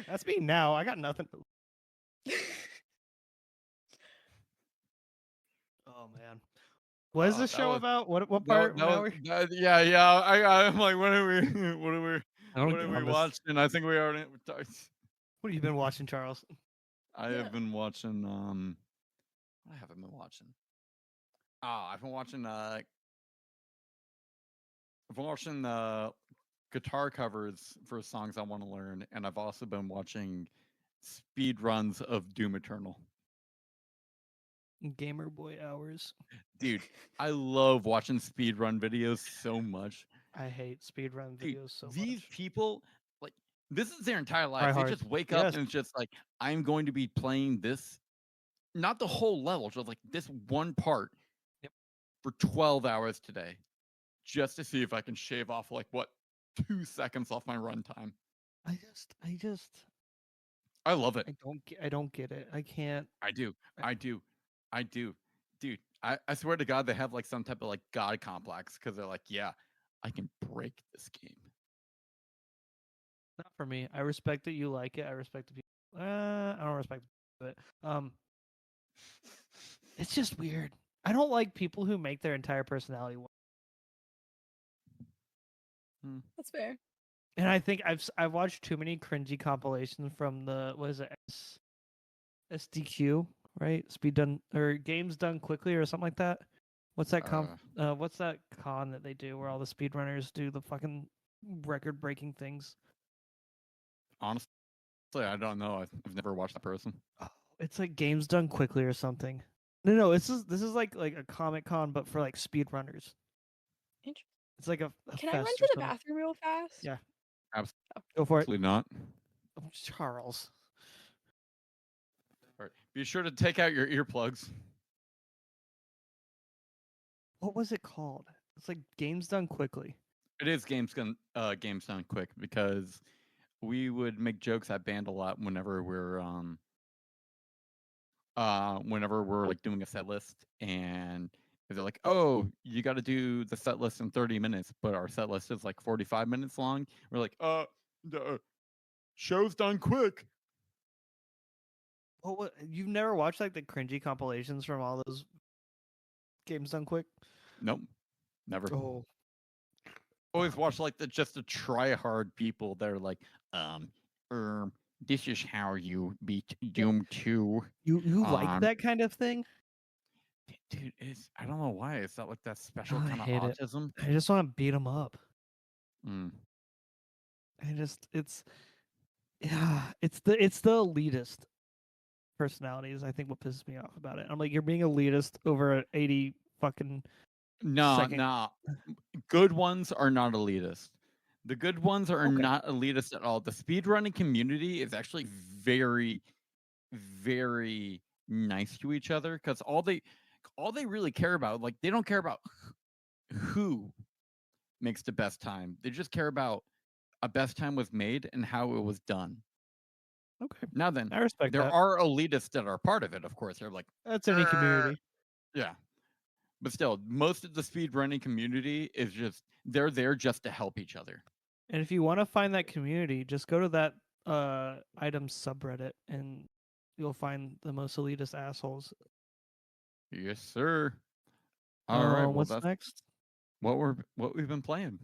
That's me now. I got nothing. Oh man, what is Oh, this that show was- about? What That, part? that Now was, we're- that- yeah. I'm like, what are we? What are we? I don't What get have we on this. watched? And I think we already. What have you been watching, Charles? I Yeah. have been watching. What have I been watching? Oh, I've been watching. I've been watching guitar covers for songs I want to learn, and I've also been watching speed runs of Doom Eternal. Gamer boy hours. Dude, I love watching speed run videos so much. I hate speedrun Dude, videos so these much. people, like, this is their entire life. Try They hard. just wake up Yes. and it's just like, I'm going to be playing this, not the whole level, just like this one part Yep. for 12 hours today, just to see if I can shave off like 2 seconds off my runtime. I just I love it. I don't get it. I can't. I do. Dude, I swear to God, they have like some type of like God complex because they're like, yeah, I can break this game. Not for me. I respect that you like it. I respect the people. I don't respect it. It's just weird. I don't like people who make their entire personality. that's fair. And I think I've watched too many cringy compilations from the what is it SDQ, right? Speed done or games done quickly or something like that. What's that what's that con that they do where all the speedrunners do the fucking record breaking things? Honestly, I don't know. I've never watched that person. It's like games done quickly or something. No, this is like a Comic Con but for like speedrunners. Interesting. It's like a Can I fest run or to the something. bathroom real fast? Yeah. Absolutely Go for it. not. Oh, Charles. All right. Be sure to take out your earplugs. What was it called? It's like games done quickly. It is games done quick because we would make jokes at band a lot whenever we're like doing a set list, and they're like, oh, you got to do the set list in 30 minutes, but our set list is like 45 minutes long. We're like, the show's done quick. Oh, you've never watched like the cringy compilations from all those games done quick? Nope, never. Oh, Always watch like the try hard people that are like, this is how you beat Doom 2. you like that kind of thing? Dude, I don't know why. It's not like that special I kind of hate it. autism. I just want to beat him up. Mm. It's the elitist personalities. I think what pisses me off about it. I'm like, you're being elitist over an 80 fucking No, second. no. Good ones are not elitist. The good ones are Okay. not elitist at all. The speedrunning community is actually very, very nice to each other because all they really care about, like, they don't care about who makes the best time. They just care about a best time was made and how it was done. Okay. Now then, I respect there that. are elitists that are part of it, of course. They're like, That's any community. yeah. But still, most of the speedrunning community is just, they're there just to help each other. And if you want to find that community, just go to that item subreddit and you'll find the most elitist assholes. Yes, sir. All right. Well, What's that's next? what we've been playing.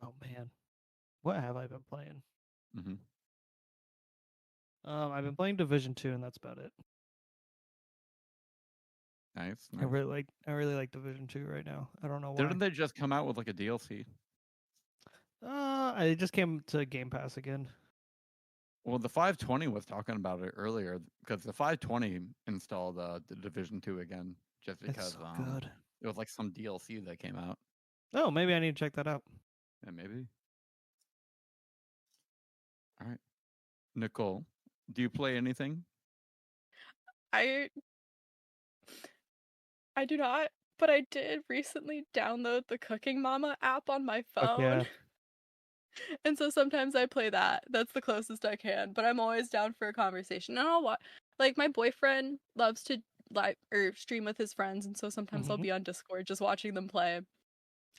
Oh man, what have I been playing? Mm-hmm. I've been playing Division 2, and that's about it. Nice. I really like Division 2 right now. I don't know why. Didn't they just come out with like a DLC? I just came to Game Pass again. Well, the 520 was talking about it earlier because the 520 installed the Division 2 again just It's because so good. it was like some DLC that came out. Oh, maybe I need to check that out. Yeah, maybe. All right. Nicole, do you play anything? I do not, but I did recently download the Cooking Mama app on my phone. Fuck yeah. And so sometimes I play that. That's the closest I can, but I'm always down for a conversation. And I'll watch. Like, my boyfriend loves to live or stream with his friends, and so sometimes I'll Mhm. be on Discord just watching them play.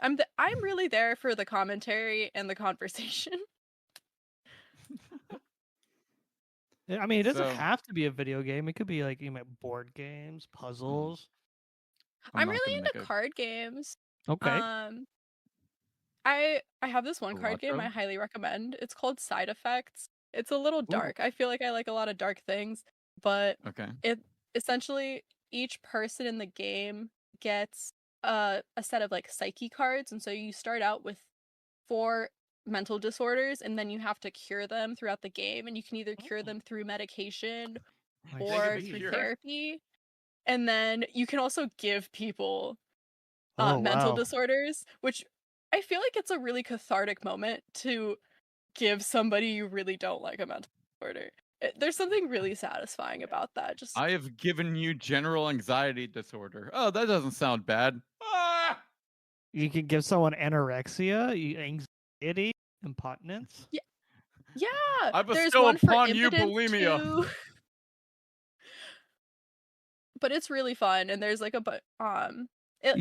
I'm really there for the commentary and the conversation. I mean, it doesn't So- have to be a video game. It could be like board games, puzzles. I'm not really gonna into make a- card games. Okay. I have this one card game I Electro? highly recommend. It's called Side Effects. It's a little dark. I feel like I like a lot of dark things, but Okay. it essentially each person in the game gets a set of like psyche cards, and so you start out with 4 mental disorders, and then you have to cure them throughout the game, and you can either cure them through medication I or see. through therapy, and then you can also give people Oh, mental wow. disorders, which I feel like it's a really cathartic moment to give somebody you really don't like a mental disorder. There's something really satisfying about that. Just I have given you general anxiety disorder. Oh, that doesn't sound bad. Ah! You can give someone anorexia, anxiety, incontinence. yeah, I there's bestow one for upon you impotence bulimia. too. But it's really fun, and there's like You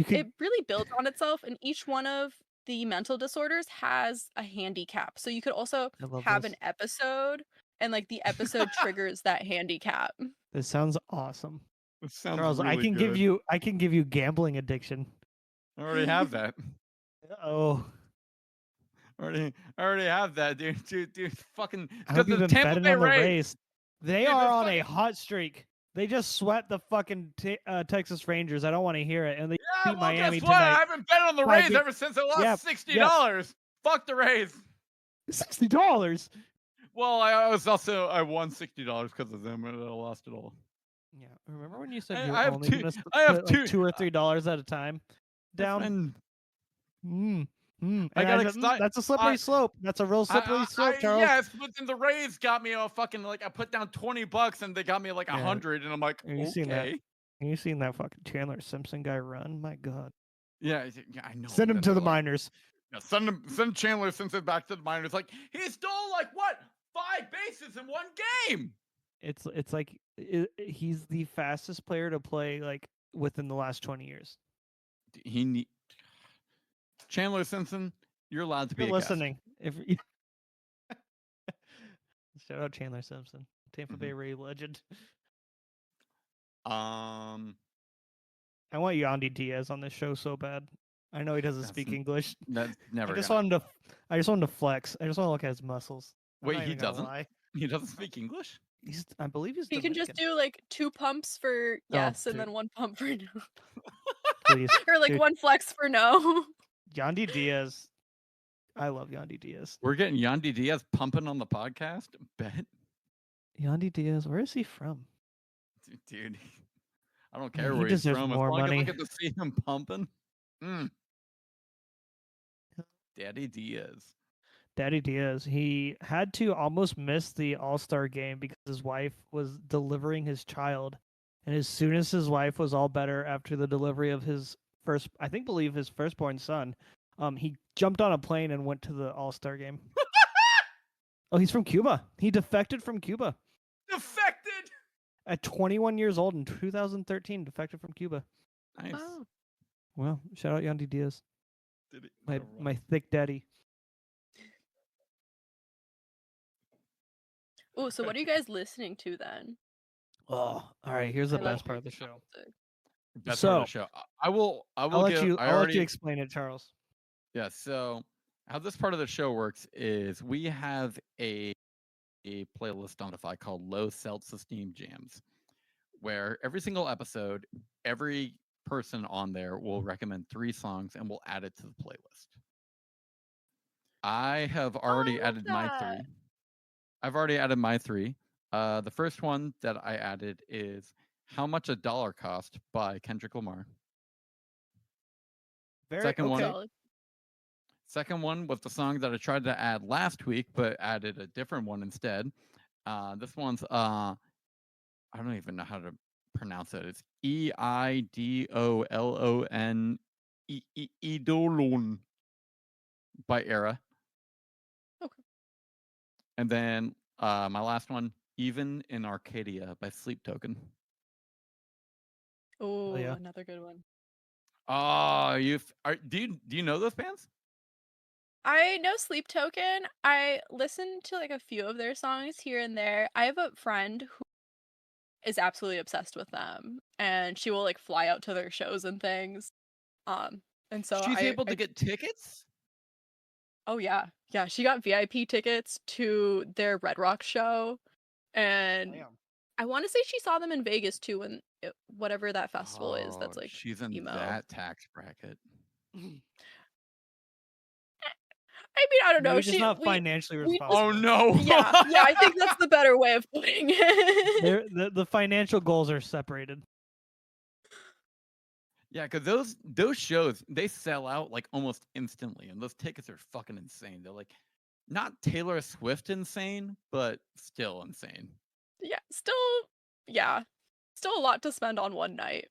could- it really builds on itself, and each one of the mental disorders has a handicap. So you could also I love have this. an episode, and like the episode triggers that handicap. This sounds awesome. It sounds Charles, really I can give you gambling addiction. I already have that. Oh, I already have that, dude. Dude, fucking. I hope you've the been Tampa betting Bay on the Rays. race. They Dude, are this on a fucking- hot streak. They just swept the fucking Texas Rangers. I don't want to hear it. And they Yeah, beat well, Miami guess what? tonight. I haven't bet on the By Rays ever since I lost $60. Fuck the Rays. $60. Well, I won $60 because of them, and I lost it all. Yeah. Remember when you said I- you were I have only two- going to I have put two- like $2 or $3 at a time down? And And I got said, excited. that's a slippery slope. That's a real slippery slope, Charles. Yes, but then the Rays got me a fucking I put down $20 and they got me like Yeah. 100, and I'm like, Have you seen that? okay. Have you seen that fucking Chandler Simpson guy run? My God. Yeah, I know. Send him that to the they're like- minors. Yeah, send Chandler Simpson back to the minors. Like, he stole like what 5 bases in one game. It's like he's the fastest player to play like within the last 20 years. Chandler Simpson, you're allowed to If be you're a guest. listening, shout out Chandler Simpson, Tampa Bay Ray legend. Um, I want Yandy Diaz on this show so bad. I know he doesn't That's speak n- English. that's never. I just gonna... want him to flex. I just want to look at his muscles. I'm Wait, not he even gonna doesn't? lie. He doesn't speak English. I believe he's He can just Dominican. do like 2 pumps for yes and dude. then 1 pump for no. Please. Or like Dude. 1 flex for no. Yandy Diaz. I love Yandy Diaz. We're getting Yandy Diaz pumping on the podcast. Bet. Yandy Diaz, where is he from? Dude, I don't Man, care he where he's deserves from. more As long as I money. get to see him pumping. Daddy Diaz. Daddy Diaz. He had to almost miss the All-Star game because his wife was delivering his child. And as soon as his wife was all better after the delivery of his believe his firstborn son, he jumped on a plane and went to the All-Star game. Oh, he's from Cuba. He defected from Cuba. Defected! At 21 years old in 2013, defected from Cuba. Nice. Wow. Well, shout out Yandy Diaz. Did it, My thick daddy. Oh, so what are you guys listening to then? Oh, all right. Here's the I love best part of the music. show. Best part of the So- show. I will I'll let you. I I'll let already you explain it, Charles. Yeah, so how this part of the show works is we have a playlist on Spotify called Low Seltz-Esteem Jams, where every single episode, every person on there will recommend 3 songs and we'll add it to the playlist. I have already love added my that. 3. I've already added my 3. The first one that I added is How Much a Dollar Cost by Kendrick Lamar. Second one. Solid. Second one was the song that I tried to add last week, but added a different one instead. This one's I don't even know how to pronounce it. It's Eidolon Idolon by Era. Okay. And then my last one, Even in Arcadia by Sleep Token. Oh, yeah. another good one. Oh, do you know those bands? I know Sleep Token. I listened to like a few of their songs here and there. I have a friend who is absolutely obsessed with them, and she will like fly out to their shows and things. And so She's able to get tickets? Oh yeah, she got VIP tickets to their Red Rock show, and I want to say she saw them in Vegas too, when whatever that festival is. That's like she's in emo. that tax bracket. I mean, I don't know. Maybe just She not we- financially we- responsible. Oh no! yeah, I think that's the better way of putting it. The financial goals are separated. Yeah, because those shows, they sell out like almost instantly, and those tickets are fucking insane. They're like not Taylor Swift insane, but still insane. Still a lot to spend on one night.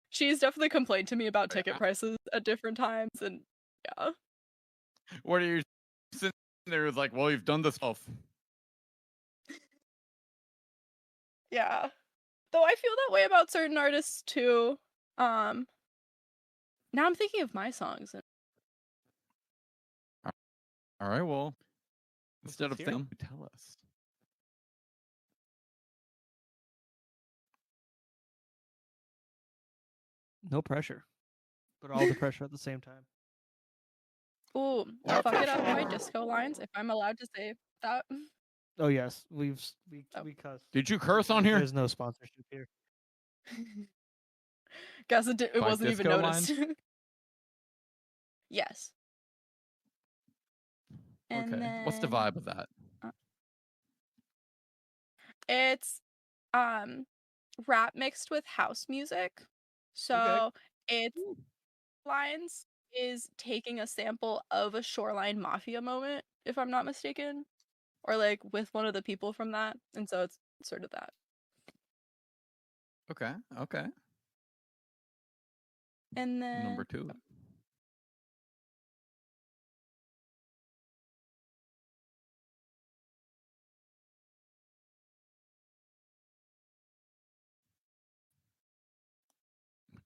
She's definitely complained to me about ticket prices at different times, and yeah. What are you sitting there is like, well, you've done this stuff. Yeah. Though I feel that way about certain artists too. Now I'm thinking of my songs. All right, well, instead of hear it. them, tell us. No pressure, but all the pressure at the same time. Ooh, fuck it up by Disco Lines, if I'm allowed to say that. Oh yes, we Oh. cuss. Did you curse on here? There's no sponsorship here. Guess it By wasn't even Disco noticed. Yes. And Okay. What's the then vibe of that? It's rap mixed with house music. So it's Lines is taking a sample of a Shoreline Mafia moment, if I'm not mistaken. Or like with one of the people from that. And so it's sort of that. Okay. And then Number 2.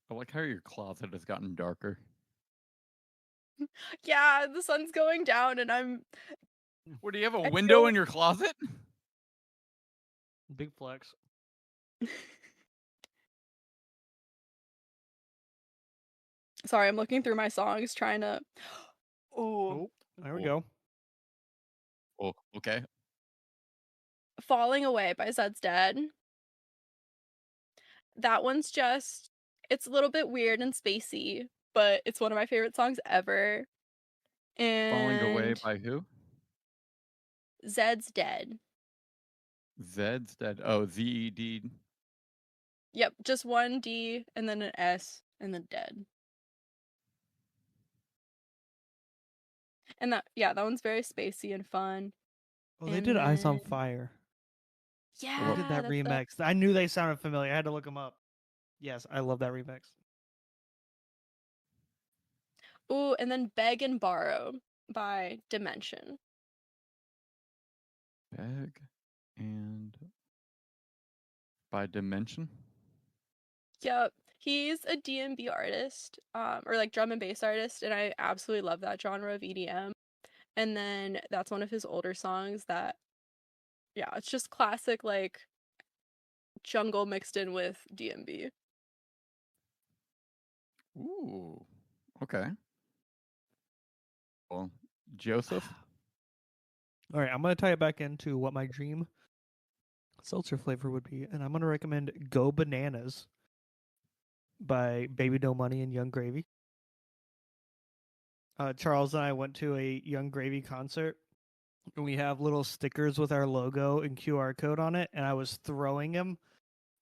I like how your closet has gotten darker. yeah, the sun's going down and I'm What, do you have a I window feel- in your closet? Big flex. sorry, I'm looking through my songs trying to Oh, there we go. Oh, okay. Falling Away by Zed's Dead. That one's just, it's a little bit weird and spacey, but it's one of my favorite songs ever. Falling Away And by who? Zed's Dead. Zed's Dead. Oh, Z-E-D. Yep, just one D and then an S and then Dead. And that one's very spacey and fun. Oh, they And did Ice on then- Fire. Yeah, They did that that's remix. I knew they sounded familiar. I had to look them up. Yes, I love that remix. Ooh, and then Beg and Borrow by Dimension. Beg and by Dimension. Yep. He's a D&B artist, or like drum and bass artist, and I absolutely love that genre of EDM. And then that's one of his older songs that, yeah, it's just classic like jungle mixed in with D&B. Ooh. Okay. Well, Joseph. All right, I'm gonna tie it back into what my dream seltzer flavor would be, and I'm gonna recommend Go Bananas by Baby No Money and Young Gravy. Charles and I went to a Young Gravy concert, and we have little stickers with our logo and QR code on it, and I was throwing them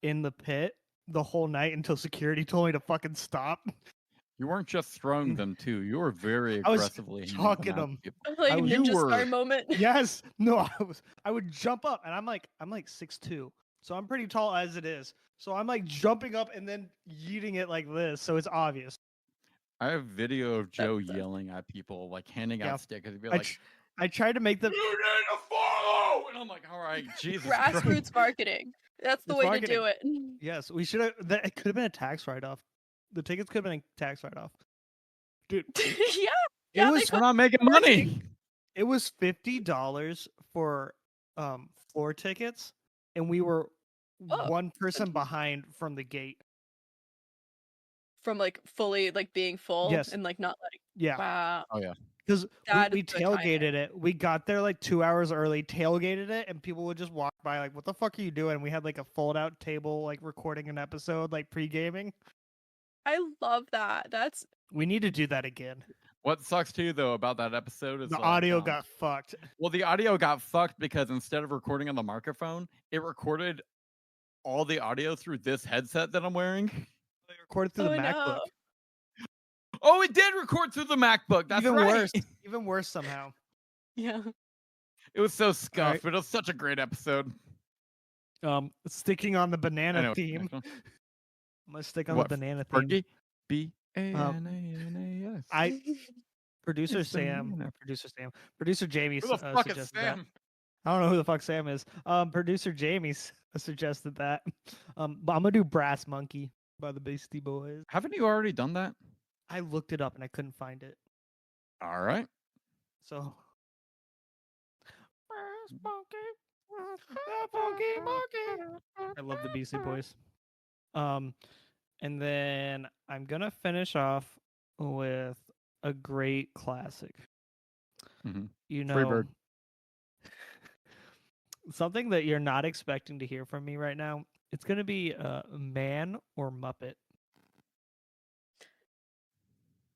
in the pit the whole night until security told me to fucking stop. You weren't just throwing them too. You were very I was aggressively handing chucking out to them. people. Like I was- Ninja You Star were- moment. Yes, no, I would jump up, and I'm like 6'2", so I'm pretty tall as it is. So I'm like jumping up and then yeeting it like this, so it's obvious. I have video of Joe That's- yelling at people, like handing Yeah. out stickers. He'd be I, like, tr- I tried to make them. "You need to follow!" And I'm like, "All right, Jesus Christ." Grassroots marketing. That's the It's way to do it. Yes, we should have. It could have been a tax write-off. The tickets could have been a tax write-off. Dude, Yeah, it they was We're not making money. it was $50 for floor tickets, and we were Oh, one person behind from the gate. from like fully like being full Yes. and like not letting. Yeah, Wow. Oh yeah. because That we is good timing. tailgated it. We got there like 2 hours early, tailgated it, and people would just walk by like, "What the fuck are you doing?" We had like a fold-out table, like recording an episode, like pre-gaming. I love that. That's We need to do that again. What sucks too, though, about that episode is The like, audio got fucked. well, the audio got fucked because instead of recording on the microphone, it recorded all the audio through this headset that I'm wearing. They recorded through the Oh, no. MacBook. Oh, it did record through the MacBook. That's Even right. worse. Even worse somehow. yeah. It was so scuffed, Alright. but it was such a great episode. Sticking on the banana Anyway, theme. next one. I'm gonna stick on What, the banana theme. Fergie? B-A-N-A-N-A-S. I producer It's Sam, banana. or producer Jamie Who the fuck is suggested that. Sam? I don't know who the fuck Sam is. Producer Jamie suggested that. But I'm gonna do Brass Monkey by the Beastie Boys. Haven't you already done that? I looked it up and I couldn't find it. All right. So Brass Monkey. I love the Beastie Boys. And then I'm gonna finish off with a great classic. Mhm. You know, Freebird. something that you're not expecting to hear from me right now. It's gonna be Man or Muppet.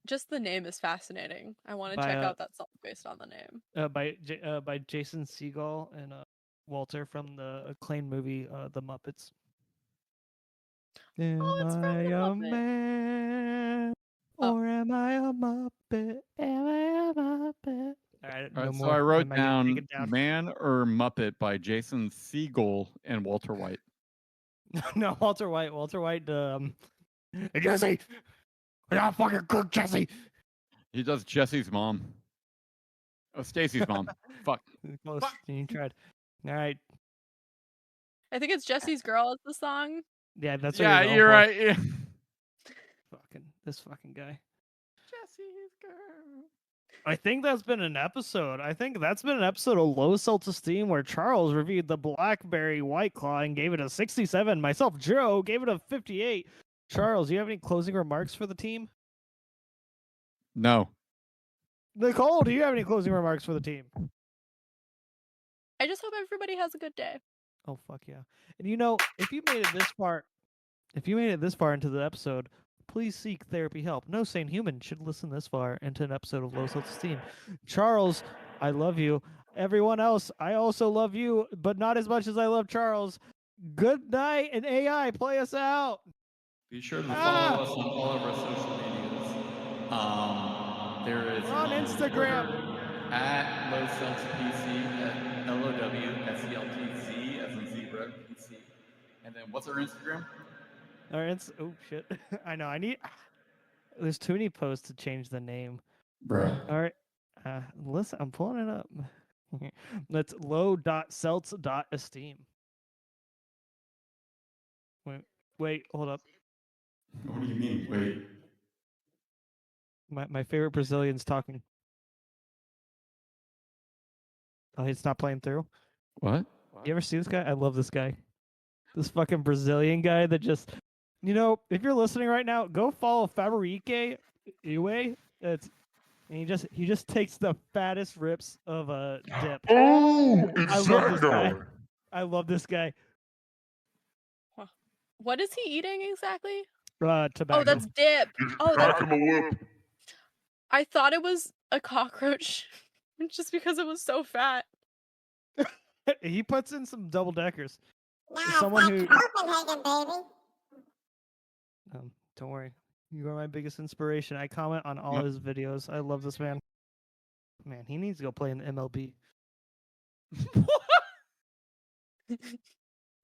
Just the name is fascinating. I want to check out that song based on the name. By Jason Segel and Walter from the acclaimed movie The Muppets. Am it's from I The a Muppet. man Oh. or am I a Muppet? Am I a Muppet? All right, All no right, so more. I wrote might need to take down it down. Man or Muppet by Jason Segel and Walter White. No, Walter White. Hey, Jesse, I gotta fucking cook, Jesse. He does Jesse's mom. Oh, Stacy's mom. Fuck. Close. Fuck. You tried. All right. I think it's Jesse's Girl is the song. Yeah, that's what Yeah, going you're for. right. Yeah. This fucking guy. Jesse's girl. I think that's been an episode. I think that's been an episode of Low Seltz-Esteem where Charles reviewed the Blackberry White Claw and gave it a 67. Myself, Joe, gave it a 58. Charles, do you have any closing remarks for the team? No. Nicole, do you have any closing remarks for the team? I just hope everybody has a good day. Oh fuck yeah! And you know, if you made it this far, into the episode, please seek therapy help. No sane human should listen this far into an episode of Low Self-Esteem. Charles, I love you. Everyone else, I also love you, but not as much as I love Charles. Good night, and AI, play us out. Be sure to follow us on all of our social medias. There is We're on Instagram. Twitter, at LowSeltzPC, at LOWSELTZ, as in zebra, PC. And then what's our Instagram? Oh shit! I know. There's too many posts to change the name. Bruh. All right. Listen, I'm pulling it up. That's low.seltz.esteem. Wait, hold up. What do you mean, wait? My favorite Brazilian's talking. Oh, it's not playing through. What? You ever see this guy? I love this guy. This fucking Brazilian guy that just, you know, if you're listening right now, go follow Fabrique Iwe. And he just takes the fattest rips of a dip. Oh, I love this guy. I love this guy. What is he eating exactly? Tobacco. Oh, that's dip. Oh, Back in the whip. I thought it was a cockroach just because it was so fat. He puts in some double deckers. Now Someone that's who- Copenhagen, baby. Don't worry. You are my biggest inspiration. I comment on all Yep. his videos. I love this man. Man, he needs to go play in the MLB.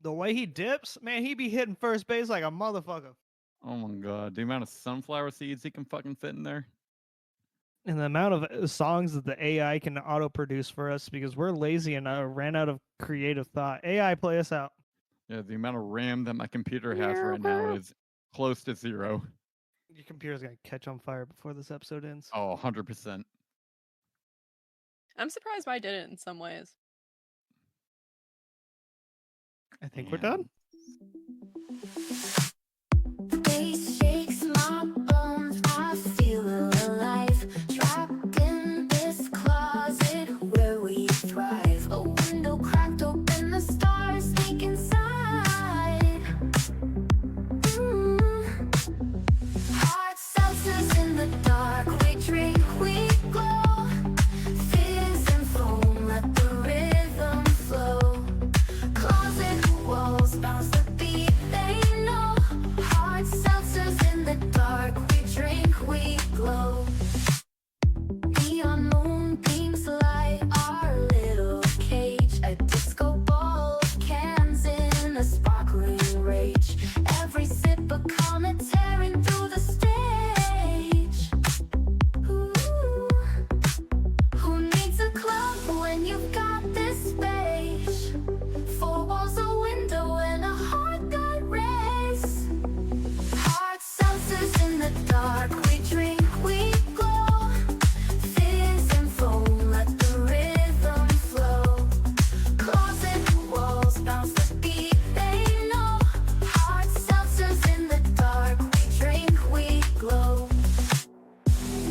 The way he dips, man, he be hitting first base like a motherfucker. Oh my god, the amount of sunflower seeds he can fucking fit in there. And the amount of songs that the AI can auto-produce for us because we're lazy and ran out of creative thought. AI, play us out. Yeah, the amount of RAM that my computer has right now is close to 0. Your computer's gonna catch on fire before this episode ends. Oh, 100%. I'm surprised mine didn't in some ways. I think we're Man. done. Bass shakes my bones, I feel alive. Trapped in this closet where we thrive. A window cracked open, the stars sneak inside. Hard seltzers in the dark, we drink, we glow. Fizz and foam, let the rhythm flow. Closet walls bounce the beat they know. Hard seltzers in the dark, we drink, we glow. Neon moonbeams light our little cage. A disco ball of cans in a sparkling rage. Every sip a commentary through the stage. Ooh. Who needs a club when you've got this space? Four walls, a window, and a heart that race. Hard seltzers in the dark, we drink, we glow. Fizz and foam, let the rhythm flow. Closet walls bounce the beat they know. Hard seltzers in the dark, we drink, we glow.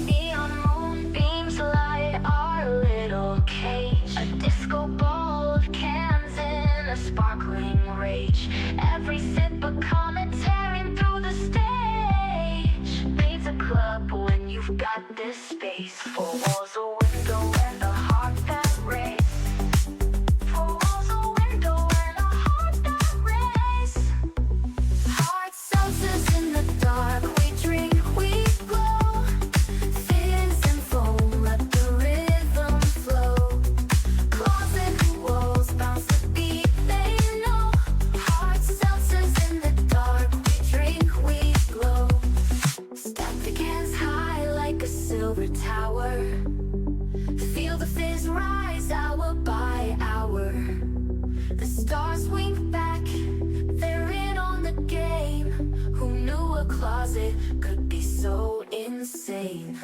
Neon moonbeams light our little cage. A disco ball of cans in a sparkling rage. Every sip a commentary through the stage. Needs a club when you've got this space. Four walls, a window, and a heart that race. Four walls, a window, and a heart that race. Hard seltzers in the dark, we drink, we glow. Fizz and foam, let the rhythm flow. Closet walls bounce the beat they know. Hard seltzers in the dark, we drink, we glow. Stack the cans high like a silver tower. Feel the fizz rise hour by hour. The stars wink back, they're in on the game. Who knew a closet could be so insane?